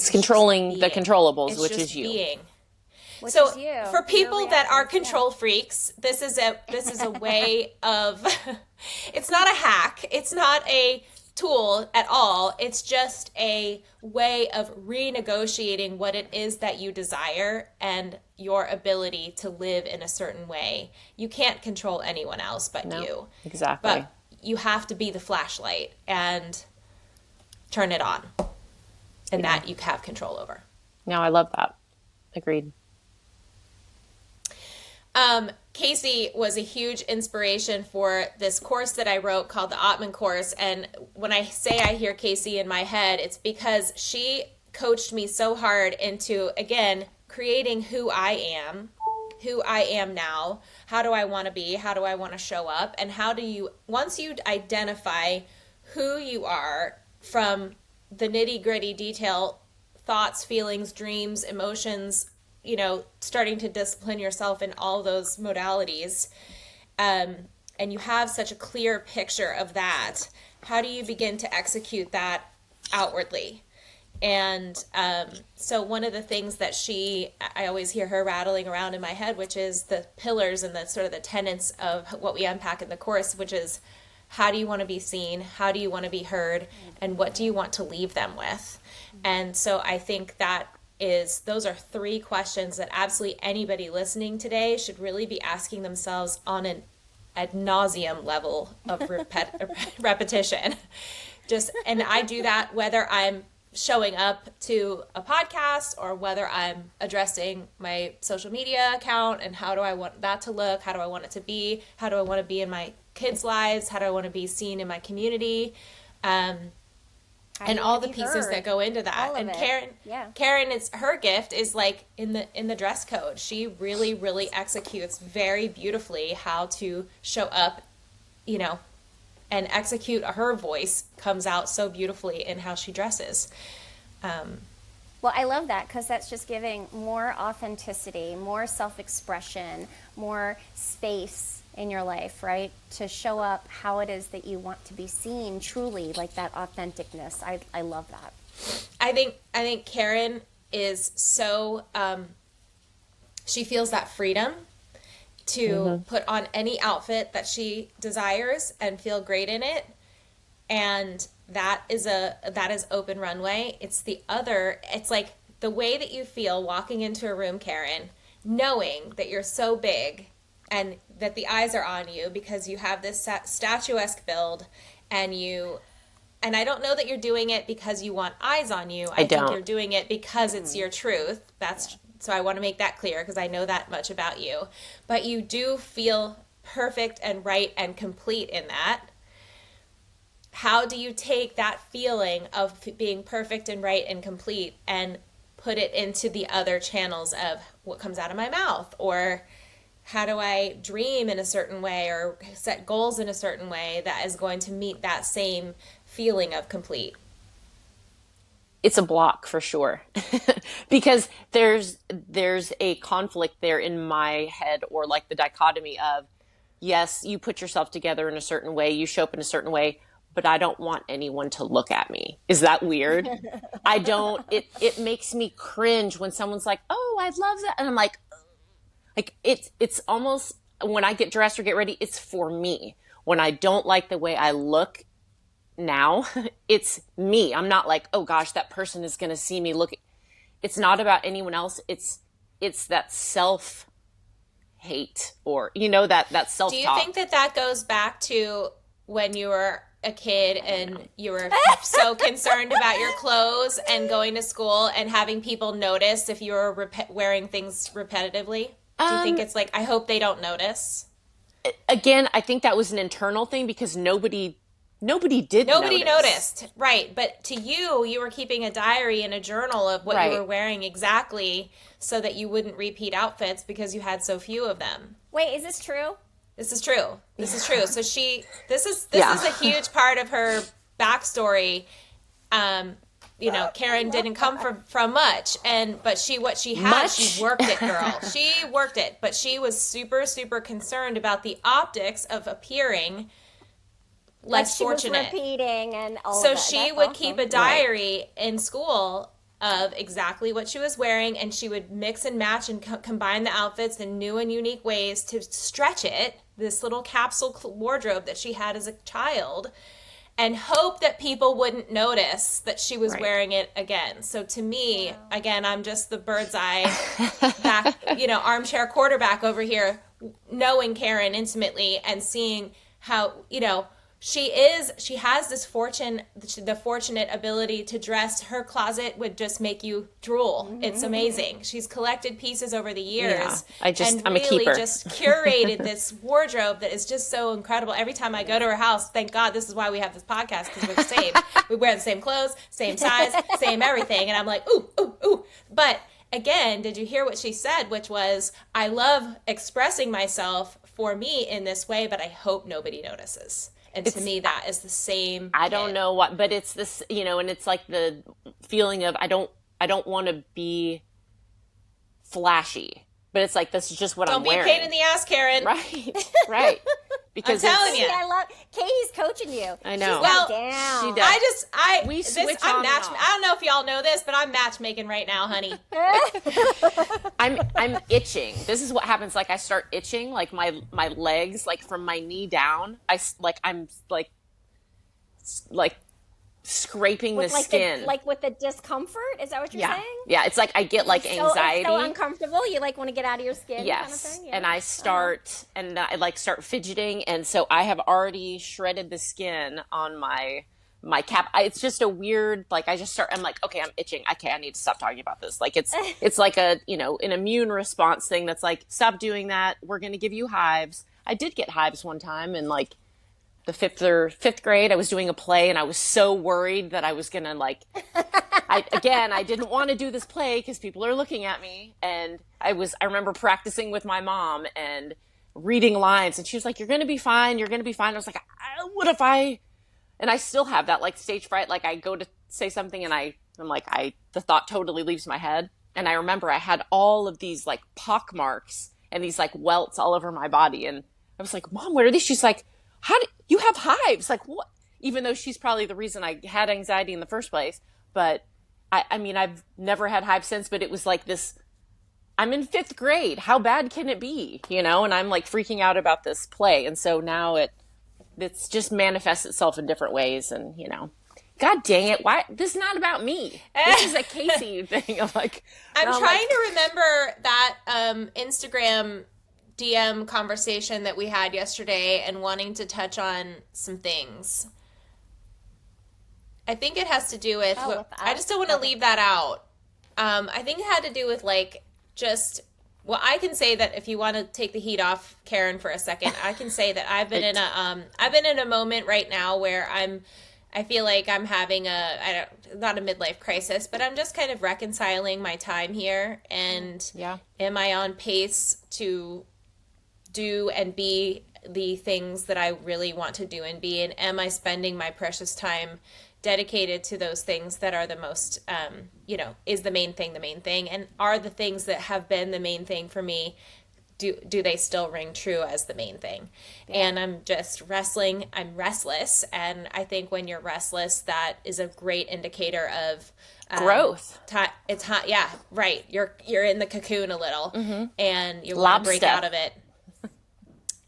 controlling the controllables, which is you. Being. Which so is you. for people Your that are reactions, control freaks, this is a way of, it's not a hack. It's not a tool at all. It's just a way of renegotiating what it is that you desire and your ability to live in a certain way. You can't control anyone else but you. Exactly. But you have to be the flashlight and turn it on. And that you have control over. No, I love that. Agreed. Kacey was a huge inspiration for this course that I wrote called the Ottman Course. And when I say I hear Kacey in my head, it's because she coached me so hard into, again, creating who I am now. How do I want to be? How do I want to show up? And how do you, once you identify who you are from the nitty gritty detail, thoughts, feelings, dreams, emotions, starting to discipline yourself in all those modalities, and you have such a clear picture of that, how do you begin to execute that outwardly? And so one of the things that I always hear her rattling around in my head, which is the pillars and the sort of the tenets of what we unpack in the course, which is how do you want to be seen? How do you want to be heard? And what do you want to leave them with? And so I think those are 3 questions that absolutely anybody listening today should really be asking themselves on an ad nauseum level of repetition. And I do that whether I'm showing up to a podcast or whether I'm addressing my social media account and how do I want that to look? How do I want it to be? How do I want to be in my kids' lives? How do I want to be seen in my community? And all the pieces that go into that. And Karen, it's her gift is like in the dress code. She really, really executes very beautifully how to show up, and execute. Her voice comes out so beautifully in how she dresses. Well, I love that because that's just giving more authenticity, more self-expression, more space in your life, right? To show up how it is that you want to be seen truly, like that authenticness. I love that. I think Karen is so, she feels that freedom to put on any outfit that she desires and feel great in it. And that is open runway. It's like the way that you feel walking into a room, Karen, knowing that you're so big and that the eyes are on you because you have this statuesque build and I don't know that you're doing it because you want eyes on you. I think you're doing it because it's your truth. So I want to make that clear because I know that much about you. But you do feel perfect and right and complete in that. How do you take that feeling of being perfect and right and complete and put it into the other channels of what comes out of my mouth? Or how do I dream in a certain way or set goals in a certain way that is going to meet that same feeling of complete? It's a block for sure because there's a conflict there in my head, or like the dichotomy of, yes, you put yourself together in a certain way, you show up in a certain way, but I don't want anyone to look at me. Is that weird? It makes me cringe when someone's like, oh, I love that. And I'm like it's almost, when I get dressed or get ready, it's for me. When I don't like the way I look now, it's me. I'm not like, oh gosh, that person is going to see me look. It's not about anyone else. It's that self hate, or, that self-talk. Do you think that goes back to when you were a kid and you were so concerned about your clothes and going to school and having people notice if you were wearing things repetitively? Do you think it's like, I hope they don't notice? Again, I think that was an internal thing because nobody noticed. Right. But to you were keeping a diary and a journal of what you were wearing exactly so that you wouldn't repeat outfits because you had so few of them. Wait, is this true? This is true. So this is a huge part of her backstory. Karen didn't come from much, but she worked it, girl. She worked it, but she was super, super concerned about the optics of appearing less fortunate. Was repeating and all so of that. she That's would awesome. keep a diary in school of exactly what she was wearing, and she would mix and match and combine the outfits in new and unique ways to stretch it, this little capsule wardrobe that she had as a child, and hope that people wouldn't notice that she was wearing it again. So to me, again, I'm just the bird's eye back, armchair quarterback over here, knowing Karen intimately and seeing how, she has this the fortunate ability to dress. Her closet would just make you drool. It's amazing. She's collected pieces over the years. Yeah, I'm really a keeper. just curated this wardrobe that is just so incredible. Every time I go to her house, thank God this is why we have this podcast, because we're the same. We wear the same clothes, same size, same everything. And I'm like, ooh, ooh, ooh. But again, did you hear what she said, which was, I love expressing myself for me in this way, but I hope nobody notices. And to me, that is the same. I don't know what, but it's this, and it's like the feeling of, I don't want to be flashy, but it's like, this is just what I'm wearing. Don't be a pain in the ass, Karen. Right. Because I'm telling you. I love Katie's coaching you. I know. Well, down. she does. We switch I'm on and off. I don't know if y'all know this, but I'm matchmaking right now, honey. I'm itching. This is what happens. Like, I start itching, like my legs, like from my knee down. I'm scraping with the skin. with the discomfort. Is that what you're saying? Yeah. It's like I get like anxiety. It's so uncomfortable. You want to get out of your skin. Yes. Kind of thing? And I start start fidgeting, and so I have already shredded the skin on my cap. It's just a weird, I just start, I'm like, okay, I'm itching. Okay, I need to stop talking about this. Like, it's like an immune response thing that's like, stop doing that. We're going to give you hives. I did get hives one time in the fifth grade. I was doing a play, and I was so worried that I was going to I didn't want to do this play because people are looking at me. And I remember practicing with my mom and reading lines, and she was like, you're going to be fine. You're going to be fine. I was like, what if and I still have that stage fright. Like, I go to say something and I'm like, the thought totally leaves my head. And I remember I had all of these pock marks and these welts all over my body. And I was like, Mom, what are these? She's like, how do you have hives? Like, what? Even though she's probably the reason I had anxiety in the first place. But I mean, I've never had hives since, but it was like this, I'm in fifth grade. How bad can it be? And I'm freaking out about this play. And so now it's just manifests itself in different ways. And, God dang it. Why? This is not about me. This is a Kacey thing. I'm trying to remember that Instagram DM conversation that we had yesterday and wanting to touch on some things. I think it has to do with, I just don't want to leave that out. I think it had to do with I can say that if you want to take the heat off Karen for a second, I can say that I've been in a moment right now where I feel like I'm having not a midlife crisis, but I'm just kind of reconciling my time here. And am I on pace to do and be the things that I really want to do and be? And am I spending my precious time dedicated to those things that are the most, is the main thing? And are the things that have been the main thing for me, do they still ring true as the main thing? And I'm just wrestling. I'm restless. And I think when you're restless, that is a great indicator of growth. It's hot. Yeah, right. You're in the cocoon a little, and you want to break out of it.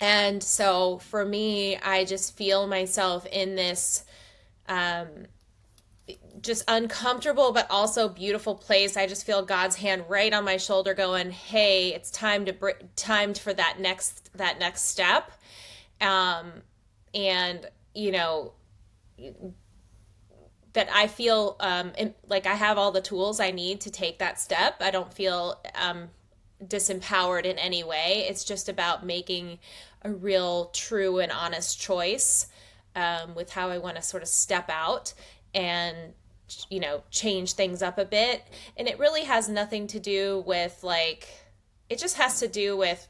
And so for me, I just feel myself in this just uncomfortable but also beautiful place. I just feel God's hand right on my shoulder going, hey, it's time for that next step. And that I feel like I have all the tools I need to take that step. I don't feel disempowered in any way. It's just about making a real, true, and honest choice with how I want to sort of step out and change things up a bit. And it really has nothing to do with it just has to do with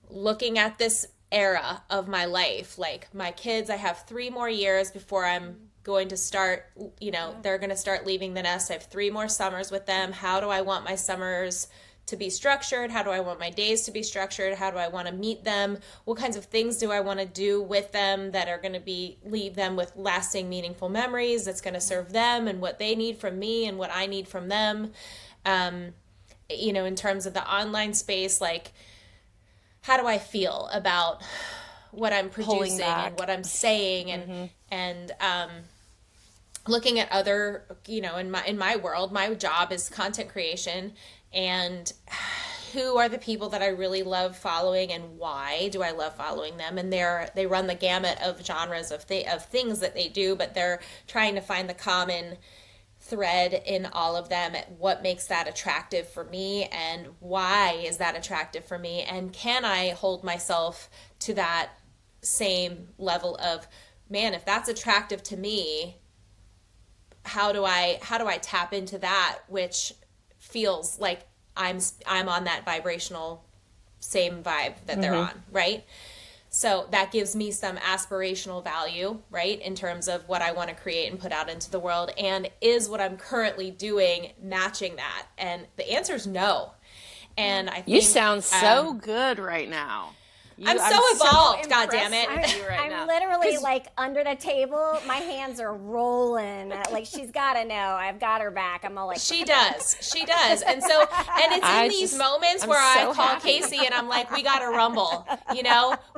looking at this era of my life. My kids, I have 3 more years before I'm going to start, they're going to start leaving the nest. I have 3 more summers with them. How do I want my summers to be structured? How do I want my days to be structured? How do I want to meet them? What kinds of things do I want to do with them that are going to leave them with lasting, meaningful memories that's going to serve them and what they need from me and what I need from them? In terms of the online space, like, how do I feel about what I'm producing and what I'm saying and looking at other, in my world, my job is content creation, and who are the people that I really love following and why do I love following them? And they run the gamut of genres of things that they do, but they're trying to find the common thread in all of them at what makes that attractive for me and why is that attractive for me, and can I hold myself to that same level of, man, if that's attractive to me, how do I tap into that, which feels like I'm on that vibrational same vibe that they're on, right? So that gives me some aspirational value, right, in terms of what I want to create and put out into the world. And is what I'm currently doing matching that? And the answer is no. And I think you sound so good right now. I'm so evolved, God damn it. I'm literally like under the table. My hands are rolling. Like, she's got to know. I've got her back. I'm all like, She does. And so, and it's in these moments where I call Kacey and I'm like, we got to rumble,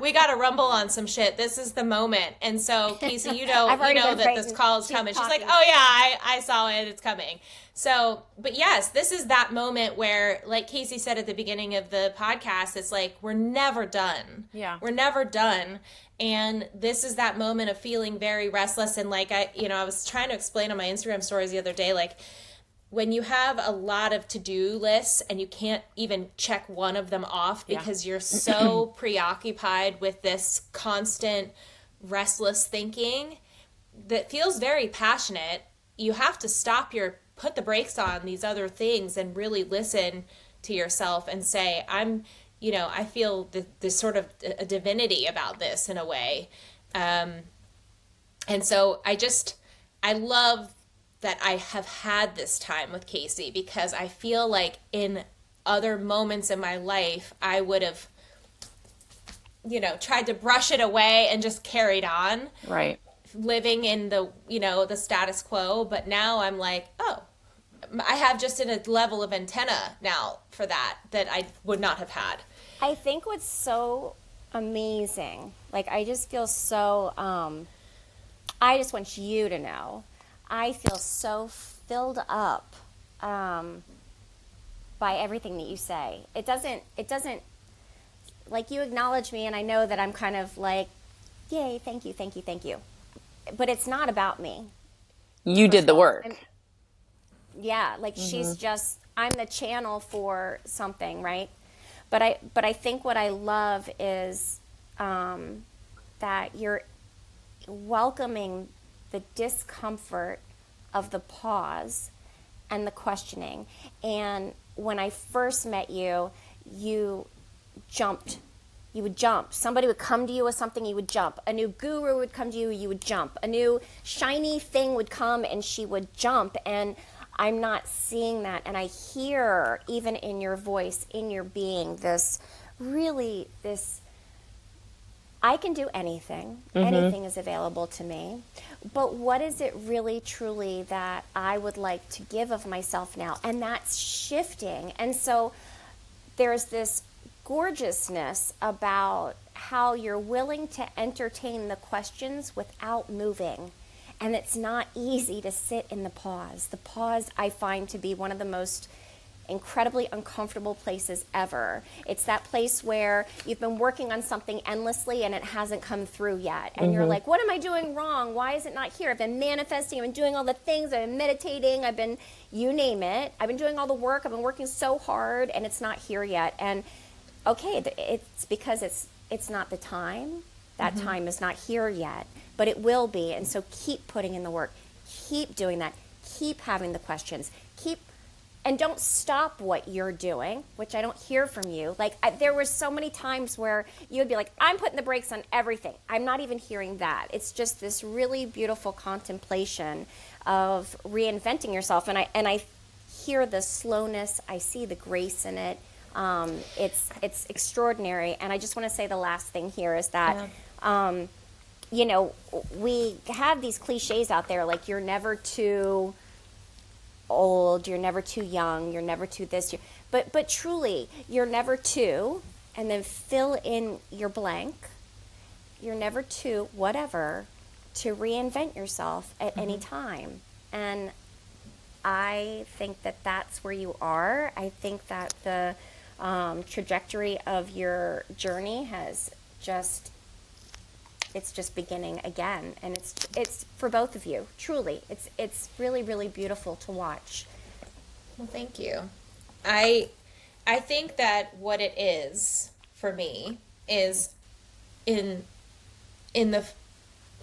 we got to rumble on some shit. This is the moment. And so, Kacey, you know that this call is coming. She's like, oh yeah, I saw it. It's coming. So, but yes, this is that moment where, like Kacey said at the beginning of the podcast, it's like, we're never done. Yeah. We're never done. And this is that moment of feeling very restless. And like, I was trying to explain on my Instagram stories the other day, like, when you have a lot of to-do lists and you can't even check one of them off because you're so preoccupied with this constant restless thinking that feels very passionate, you have to put the brakes on these other things and really listen to yourself and say, I feel this sort of a divinity about this in a way. And so I love that I have had this time with Kacey, because I feel like in other moments in my life, I would have, tried to brush it away and just carried on. Right. Living in the status quo. But now I'm like, oh, I have just a level of antenna now for that I would not have had. I think what's so amazing, like, I just feel so, I just want you to know, I feel so filled up by everything that you say. It doesn't, like, you acknowledge me and I know that I'm kind of like, yay, thank you. But it's not about me. You did the work. She's just, I'm the channel for something, right? But I think what I love is that you're welcoming the discomfort of the pause and the questioning. And when I first met you, you jumped. You would jump. Somebody would come to you with something, you would jump. A new guru would come to you, you would jump. A new shiny thing would come and she would jump. And I'm not seeing that. And I hear, even in your voice, in your being, this, I can do anything. Anything is available to me. But what is it really, truly that I would like to give of myself now? And that's shifting. And so there's this gorgeousness about how you're willing to entertain the questions without moving. And it's not easy to sit in the pause. The pause I find to be one of the most incredibly uncomfortable places ever. It's that place where you've been working on something endlessly and it hasn't come through yet. And you're like, what am I doing wrong? Why is it not here? I've been manifesting, I've been doing all the things, I've been meditating, I've been, you name it. I've been doing all the work, I've been working so hard, and it's not here yet. And okay, it's because it's not the time. That time is not here yet, but it will be. And so keep putting in the work, keep doing that, keep having the questions, and don't stop what you're doing, which I don't hear from you. Like, there were so many times where you would be like, I'm putting the brakes on everything. I'm not even hearing that. It's just this really beautiful contemplation of reinventing yourself. And I hear the slowness. I see the grace in it. It's extraordinary. And I just want to say the last thing here is that, you know, we have these cliches out there, like you're never too old, you're never too young, you're never too this. But truly, you're never too, and then fill in your blank. You're never too whatever to reinvent yourself at any time. And I think that that's where you are. I think that the trajectory of your journey has just, it's just beginning again. And it's for both of you, truly. It's really, really beautiful to watch. Well, thank you. I think that what it is for me is in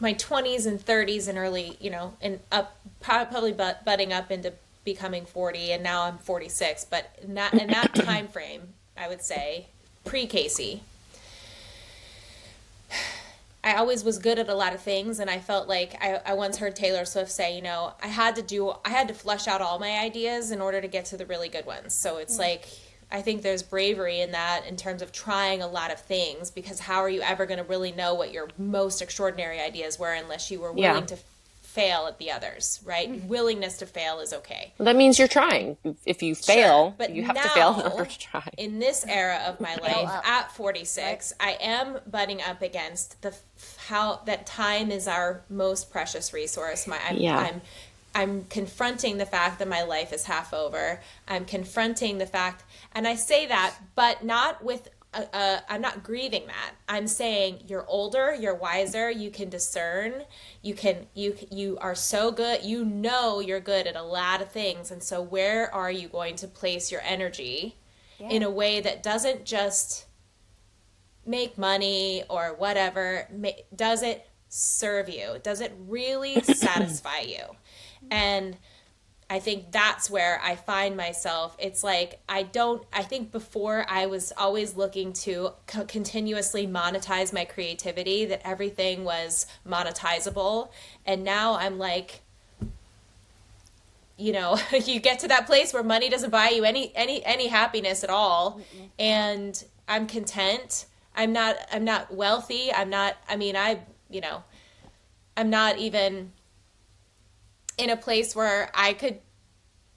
my 20s and 30s and early, you know, and up probably butting up into becoming 40, and now I'm 46, but in that time frame, I would say pre-Kacey, I always was good at a lot of things, and I felt like I once heard Taylor Swift say, you know, I had to flesh out all my ideas in order to get to the really good ones. So it's like, I think there's bravery in that in terms of trying a lot of things, because how are you ever going to really know what your most extraordinary ideas were unless you were willing to fail at the the right? Willingness to fail is okay. Well, that means you're trying. If you fail, but you have to fail in order to try. In this era of my life, at 46, I am butting up against how that time is our most precious resource. I'm confronting the fact that my life is half over. I'm confronting the fact, and I say that, but not with, I'm not grieving that. I'm saying you're older, you're wiser, you can discern, you are so good, you know you're good at a lot of things. And so where are you going to place your energy in a way that doesn't just make money or whatever? Does it serve you? Does it really satisfy you? And I think that's where I find myself. It's like, I think before I was always looking to continuously monetize my creativity, that everything was monetizable. And now I'm like, you know, you get to that place where money doesn't buy you any happiness at all. And I'm content. I'm not wealthy. I'm not even in a place where I could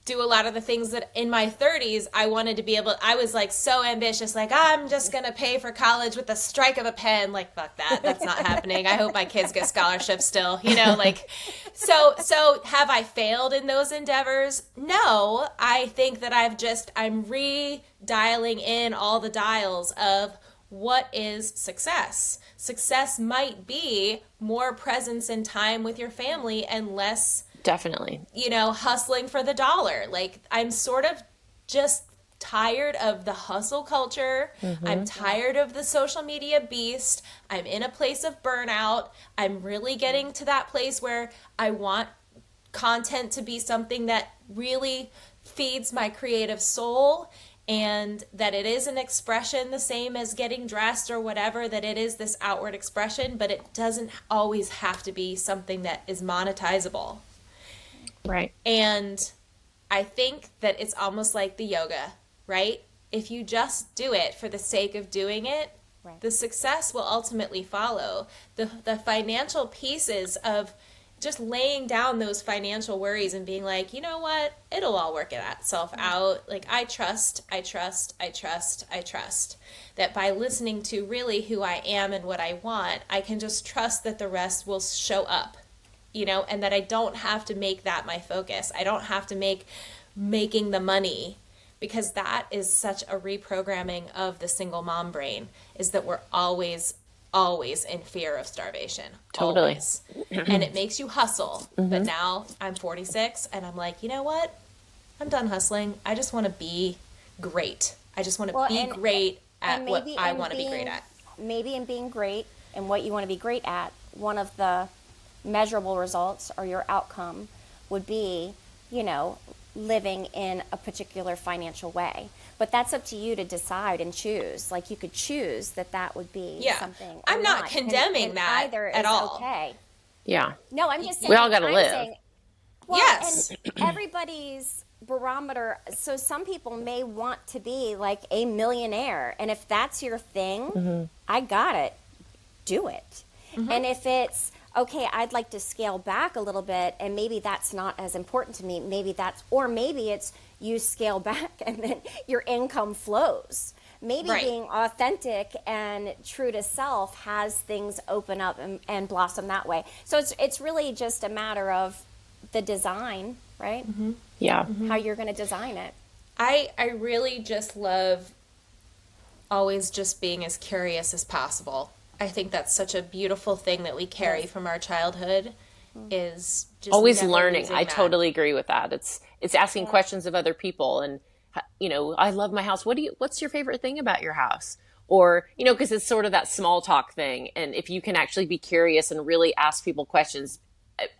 do a lot of the things that in my 30s I wanted to be able. I was like so ambitious, like I'm just gonna pay for college with the strike of a pen. Like fuck that, that's not happening. I hope my kids get scholarships still, you know, like so have I failed in those endeavors? No, I think that I'm re-dialing in all the dials of what is success. Success might be more presence and time with your family and less, definitely, you know, hustling for the dollar. Like, I'm sort of just tired of the hustle culture. I'm tired of the social media beast. I'm in a place of burnout. I'm really getting to that place where I want content to be something that really feeds my creative soul, and that it is an expression the same as getting dressed or whatever, that it is this outward expression, but it doesn't always have to be something that is monetizable. Right. And I think that it's almost like the yoga, right? If you just do it for the sake of doing it, the success will ultimately follow. The financial pieces of just laying down those financial worries and being like, you know what, it'll all work itself out. Like, I trust that by listening to really who I am and what I want, I can just trust that the rest will show up, you know, and that I don't have to make that my focus. I don't have to making the money, because that is such a reprogramming of the single mom brain, is that we're always in fear of starvation. Totally. Always. And it makes you hustle. But now I'm 46 and I'm like, you know what? I'm done hustling. I just want to be great. I just want to be great at what I want to be great at. Maybe in being great and what you want to be great at, one of the measurable results or your outcome would be, you know, living in a particular financial way. But that's up to you to decide and choose. Like, you could choose that would be something. I'm not condemning that either at is all. Okay. Yeah. No, I'm just saying. We all got to live. Saying, well, yes. And everybody's barometer. So some people may want to be like a millionaire. And if that's your thing, I got it. Do it. And if it's, okay, I'd like to scale back a little bit, and maybe that's not as important to me. Maybe it's you scale back and then your income flows. Maybe being authentic and true to self has things open up and blossom that way. So it's really just a matter of the design, right? Yeah. How you're going to design it. I really just love always just being as curious as possible. I think that's such a beautiful thing that we carry from our childhood, is just always never learning. losing I that. totally agree with that. It's asking questions of other people, and I love my house. What's your favorite thing about your house? Or, because it's sort of that small talk thing. And if you can actually be curious and really ask people questions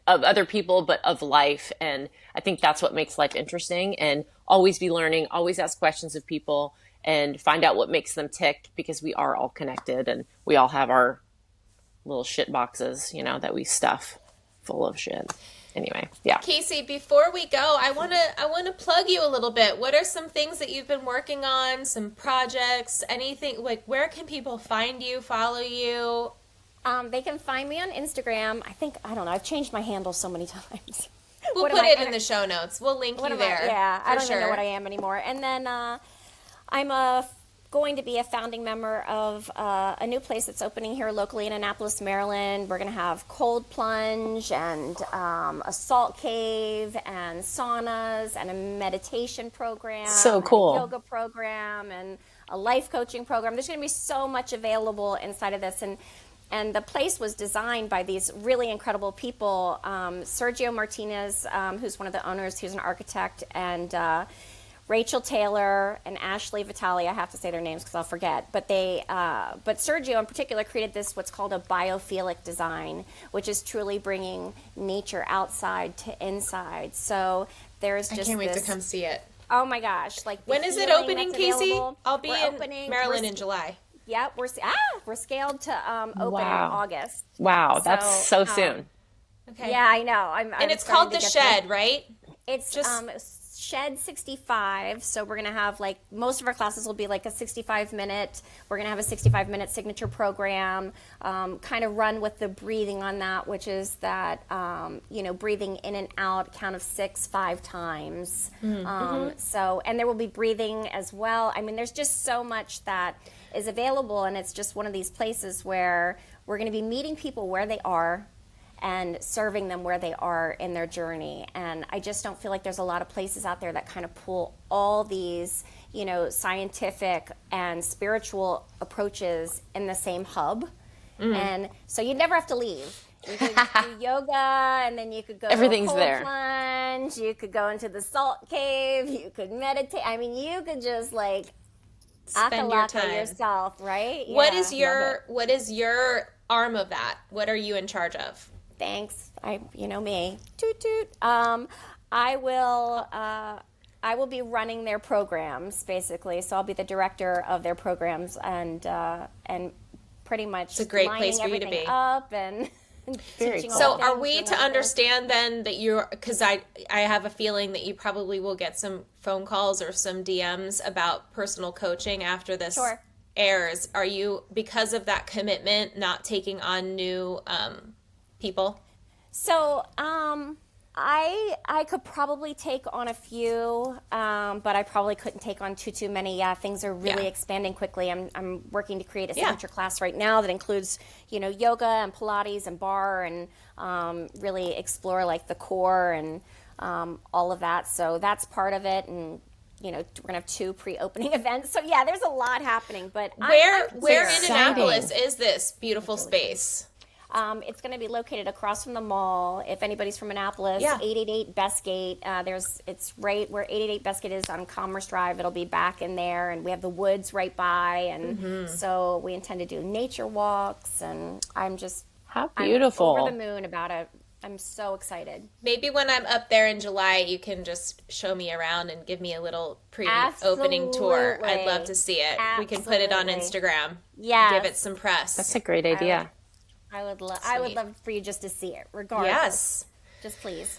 of other people, but of life. And I think that's what makes life interesting, and always be learning, always ask questions of people and find out what makes them tick, because we are all connected and we all have our little shit boxes, that we stuff full of shit. Anyway, yeah. Kacey, before we go, I want to plug you a little bit. What are some things that you've been working on, some projects, anything, like where can people find you, follow you? They can find me on Instagram. I don't know, I've changed my handle so many times. We'll put it in the show notes. We'll link you there. I don't even know what I am anymore. And then I'm going to be a founding member of a new place that's opening here locally in Annapolis, Maryland. We're going to have cold plunge and a salt cave and saunas and a meditation program. So cool. And a yoga program and a life coaching program. There's going to be so much available inside of this. And the place was designed by these really incredible people. Sergio Martinez, who's one of the owners, who's an architect, and Rachel Taylor and Ashley Vitale. I have to say their names because I'll forget. But but Sergio in particular created this, what's called a biophilic design, which is truly bringing nature outside to inside. So there's just I can't wait to come see it. Oh my gosh! Like, when is it opening, Kacey? I'll be in Maryland in July. Yep, we're scaled to open in August. Wow, that's so soon. Okay. Yeah, I know. And it's called The Shed, right? It's just Shed 65. So we're gonna have most of our classes will be like a 65-minute. We're gonna have a 65-minute signature program. Kind of run with the breathing on that, which is that breathing in and out, count of 6, 5 times. So, and there will be breathing as well. I mean, there's just so much that is available, and it's just one of these places where we're going to be meeting people where they are and serving them where they are in their journey. And I just don't feel like there's a lot of places out there that kind of pull all these, scientific and spiritual approaches in the same hub. And so you never have to leave. You could do yoga, and then you could go Everything's to a cold there. plunge. You could go into the salt cave. You could meditate. I mean, you could just spend your time yourself, right? Yeah, what is your arm of that? What are you in charge of? Thanks. Me. Toot toot. I will be running their programs basically. So I'll be the director of their programs and pretty much it's a great place for you to be up and Very cool. So are we to understand then that because I have a feeling that you probably will get some phone calls or some DMs about personal coaching after this airs. Are you, because of that commitment, not taking on new people? So I could probably take on a few, but I probably couldn't take on too many. Yeah, things are really expanding quickly. I'm working to create a signature class right now that includes, yoga and Pilates and bar and really explore the core and all of that. So that's part of it. And we're gonna have 2 pre-opening events. So yeah, there's a lot happening. But where in Annapolis is this beautiful space? It's going to be located across from the mall. If anybody's from Annapolis, 888 Bestgate. It's right where 888 Bestgate is on Commerce Drive. It'll be back in there, and we have the woods right by, and so we intend to do nature walks. And I'm beautiful. I'm over the moon about it. I'm so excited. Maybe when I'm up there in July, you can just show me around and give me a little pre-opening tour. I'd love to see it. Absolutely. We can put it on Instagram. Yes. Give it some press. That's a great idea. I would love for you just to see it, regardless. Yes. Just please.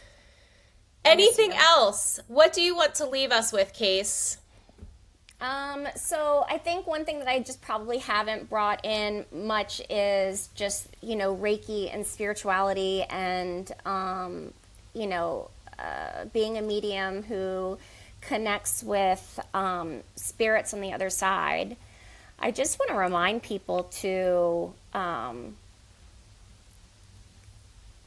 Anything else? What do you want to leave us with, Case? So I think one thing that I just probably haven't brought in much is just, Reiki and spirituality and, being a medium who connects with spirits on the other side. I just want to remind people to,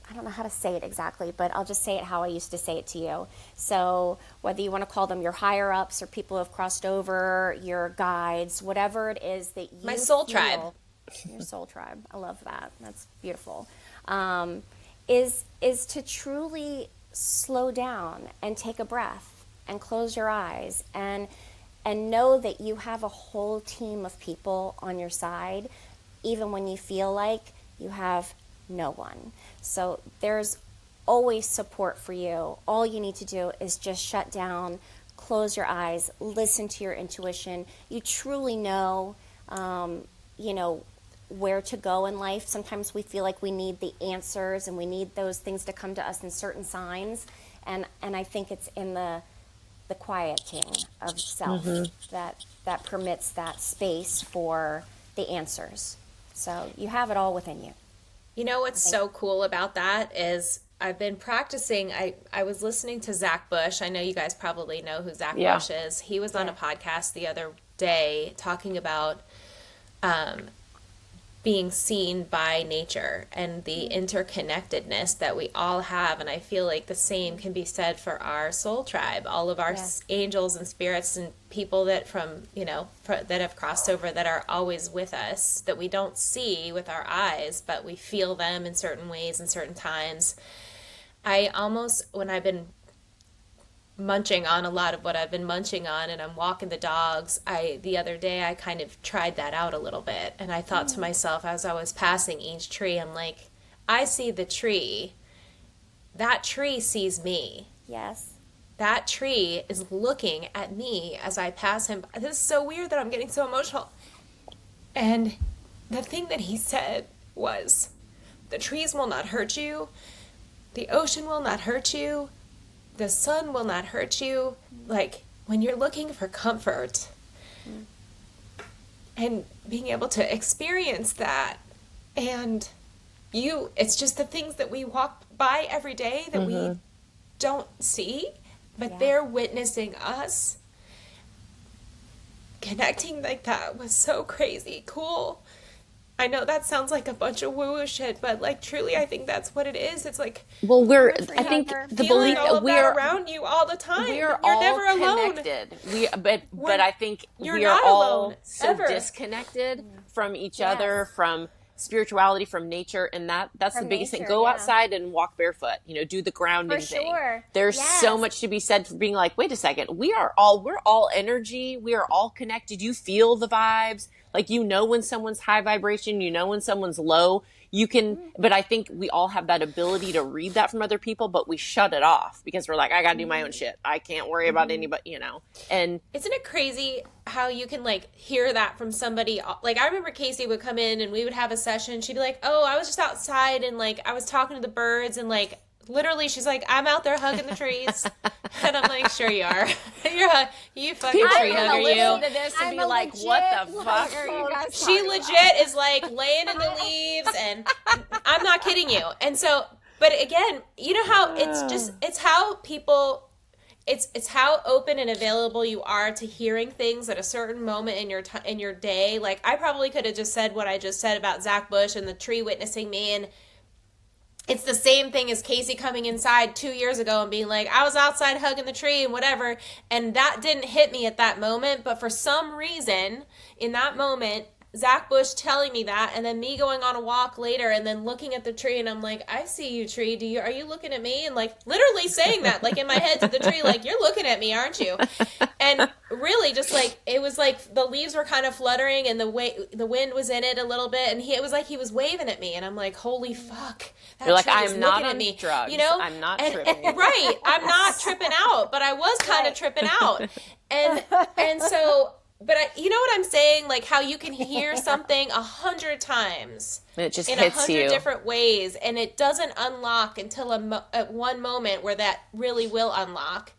I don't know how to say it exactly, but I'll just say it how I used to say it to you. So whether you want to call them your higher ups or people who have crossed over, your guides, whatever it is that you My soul tribe. Your soul tribe. I love that. That's beautiful. Is to truly slow down and take a breath and close your eyes and know that you have a whole team of people on your side, even when you feel like you have no one. So there's always support for you. All you need to do is just shut down, close your eyes, listen to your intuition. You truly know, where to go in life. Sometimes we feel like we need the answers and we need those things to come to us in certain signs. And I think it's in the quieting of self that permits that space for the answers. So you have it all within you. You know what's so cool about that is I've been practicing. I was listening to Zach Bush. I know you guys probably know who Zach Bush is. He was on a podcast the other day talking about being seen by nature and the interconnectedness that we all have. And I feel like the same can be said for our soul tribe, all of our angels and spirits and people that that have crossed over, that are always with us, that we don't see with our eyes, but we feel them in certain ways and certain times. I almost, when I've been munching on a lot of what I've been munching on and I'm walking the dogs, the other day I kind of tried that out a little bit, and I thought to myself as I was passing each tree, I'm like, I see the tree, that tree sees me. Yes. That tree is looking at me as I pass him. This is so weird that I'm getting so emotional. And the thing that he said was, the trees will not hurt you, the ocean will not hurt you, the sun will not hurt you. Like, when you're looking for comfort and being able to experience that, and it's just the things that we walk by every day that we don't see, but they're witnessing us. Connecting like that was so crazy cool. I know that sounds like a bunch of woo-woo shit, but like truly, I think that's what it is. It's like, well, I think the belief all that of that around you all the time. You're all never connected. Alone. But I think we are all so disconnected from each other, from spirituality, from nature, and that's the biggest thing. Go outside and walk barefoot. Do the grounding thing. There's so much to be said for being like, wait a second, we're all energy. We are all connected. You feel the vibes. Like, when someone's high vibration, when someone's low, you can, but I think we all have that ability to read that from other people, but we shut it off because we're like, I got to do my own shit. I can't worry about anybody, and isn't it crazy how you can like hear that from somebody? Like, I remember Kacey would come in and we would have a session. She'd be like, oh, I was just outside and like, I was talking to the birds, and like, literally, she's like, I'm out there hugging the trees. And I'm like, sure you are. You fucking tree hugger, you. To this and be like, what the fuck are you guys She legit is like laying in the leaves, and I'm not kidding you. And so, but again, you know how it's how people, it's how open and available you are to hearing things at a certain moment in your day. Like, I probably could have just said what I just said about Zach Bush and the tree witnessing me, and it's the same thing as Kacey coming inside 2 years ago and being like, I was outside hugging the tree and whatever. And that didn't hit me at that moment. But for some reason, in that moment, Zach Bush telling me that, and then me going on a walk later and then looking at the tree, and I'm like, I see you, tree. Are you looking at me? And like literally saying that, like in my head to the tree, like, you're looking at me, aren't you? And really just like, it was like the leaves were kind of fluttering and the wind was in it a little bit, and it was like he was waving at me, and I'm like, holy fuck. You're like, I'm not on drugs. I'm not tripping. Right. I'm not tripping out, but I was kind of tripping out. And so But you know what I'm saying? Like how you can hear something 100 times. And it just in hits 100 you. different ways, and it doesn't unlock until at one moment where that really will unlock.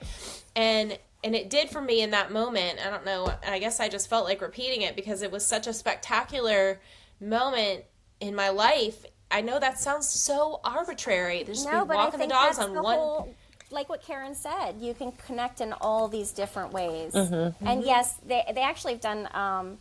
And it did for me in that moment. I don't know. I guess I just felt like repeating it because it was such a spectacular moment in my life. I know that sounds so arbitrary. There's just be walking the dogs on one. Like what Karen said, you can connect in all these different ways. Mm-hmm. And yes, they actually have done,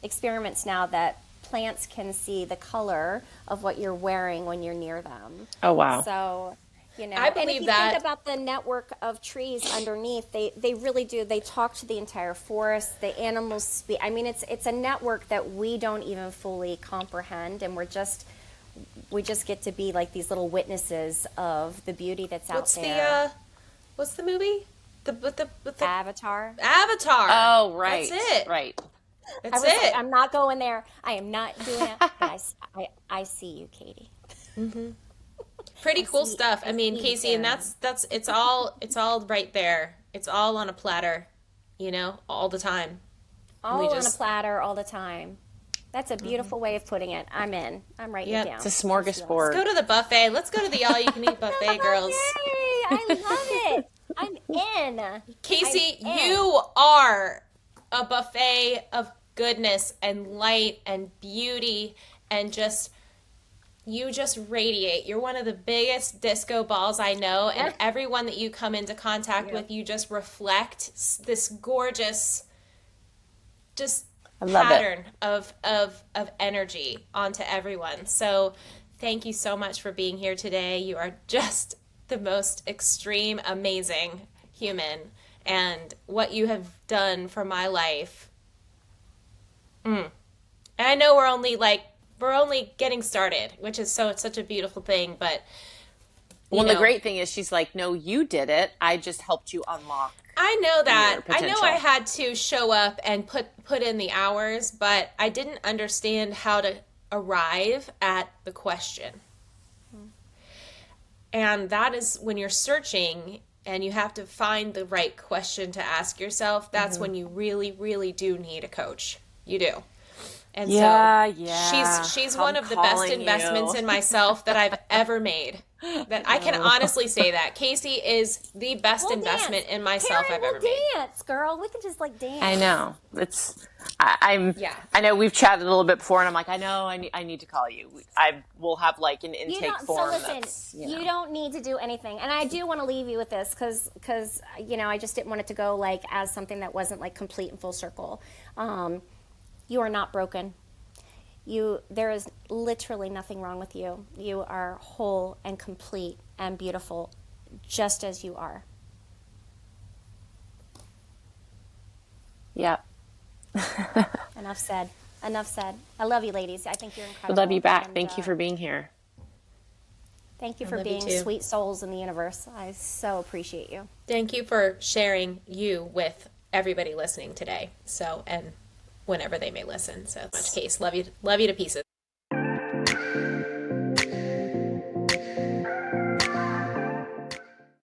experiments now that plants can see the color of what you're wearing when you're near them. Oh, wow. So, I believe and if you that. think about the network of trees underneath, they really do. They talk to the entire forest. The animals speak. I mean, it's a network that we don't even fully comprehend, and we just get to be like these little witnesses of the beauty that's out there. What's the movie? The Avatar. Avatar. Oh, right. That's it. Right. That's it. I'm not going there. I am not doing it. But I see you, Katie. Mm-hmm. Pretty cool stuff. I mean, Kacey, and that's it's all right there. It's all on a platter, all the time. All on a platter, all the time. That's a beautiful way of putting it. I'm in. I'm writing it down. It's a smorgasbord. Let's go to the buffet. Let's go to the all-you-can-eat buffet, girls. Yay! I love it. I'm in. Kacey, you are a buffet of goodness and light and beauty and you just radiate. You're one of the biggest disco balls I know, and everyone that you come into contact with, you just reflect this gorgeous pattern of energy onto everyone. So thank you so much for being here today. You are just the most extreme, amazing human, and what you have done for my life. And I know we're only getting started, which is it's such a beautiful thing, but the great thing is she's like, no, you did it. I just helped you unlock. I know that. I know I had to show up and put in the hours, but I didn't understand how to arrive at the question. And that is when you're searching and you have to find the right question to ask yourself. That's when you really, really do need a coach. You do. And she's one of the best investments in myself that I've ever made. That I can honestly say that. Kacey is the best investment in myself I've ever made. Dance, girl. We can just dance. I know. I know we've chatted a little bit before, and I'm like, I know, I need to call you. We'll have an intake form. So listen, you don't need to do anything. And I do want to leave you with this because I just didn't want it to go as something that wasn't complete and full circle. You are not broken. There is literally nothing wrong with you. You are whole and complete and beautiful, just as you are. Yeah. Enough said. I love you, ladies. I think you're incredible. I love you back. And, thank you for being here. Thank you for being sweet souls in the universe. I so appreciate you. Thank you for sharing you with everybody listening today. And whenever they may listen. So much, Case. Love you to pieces.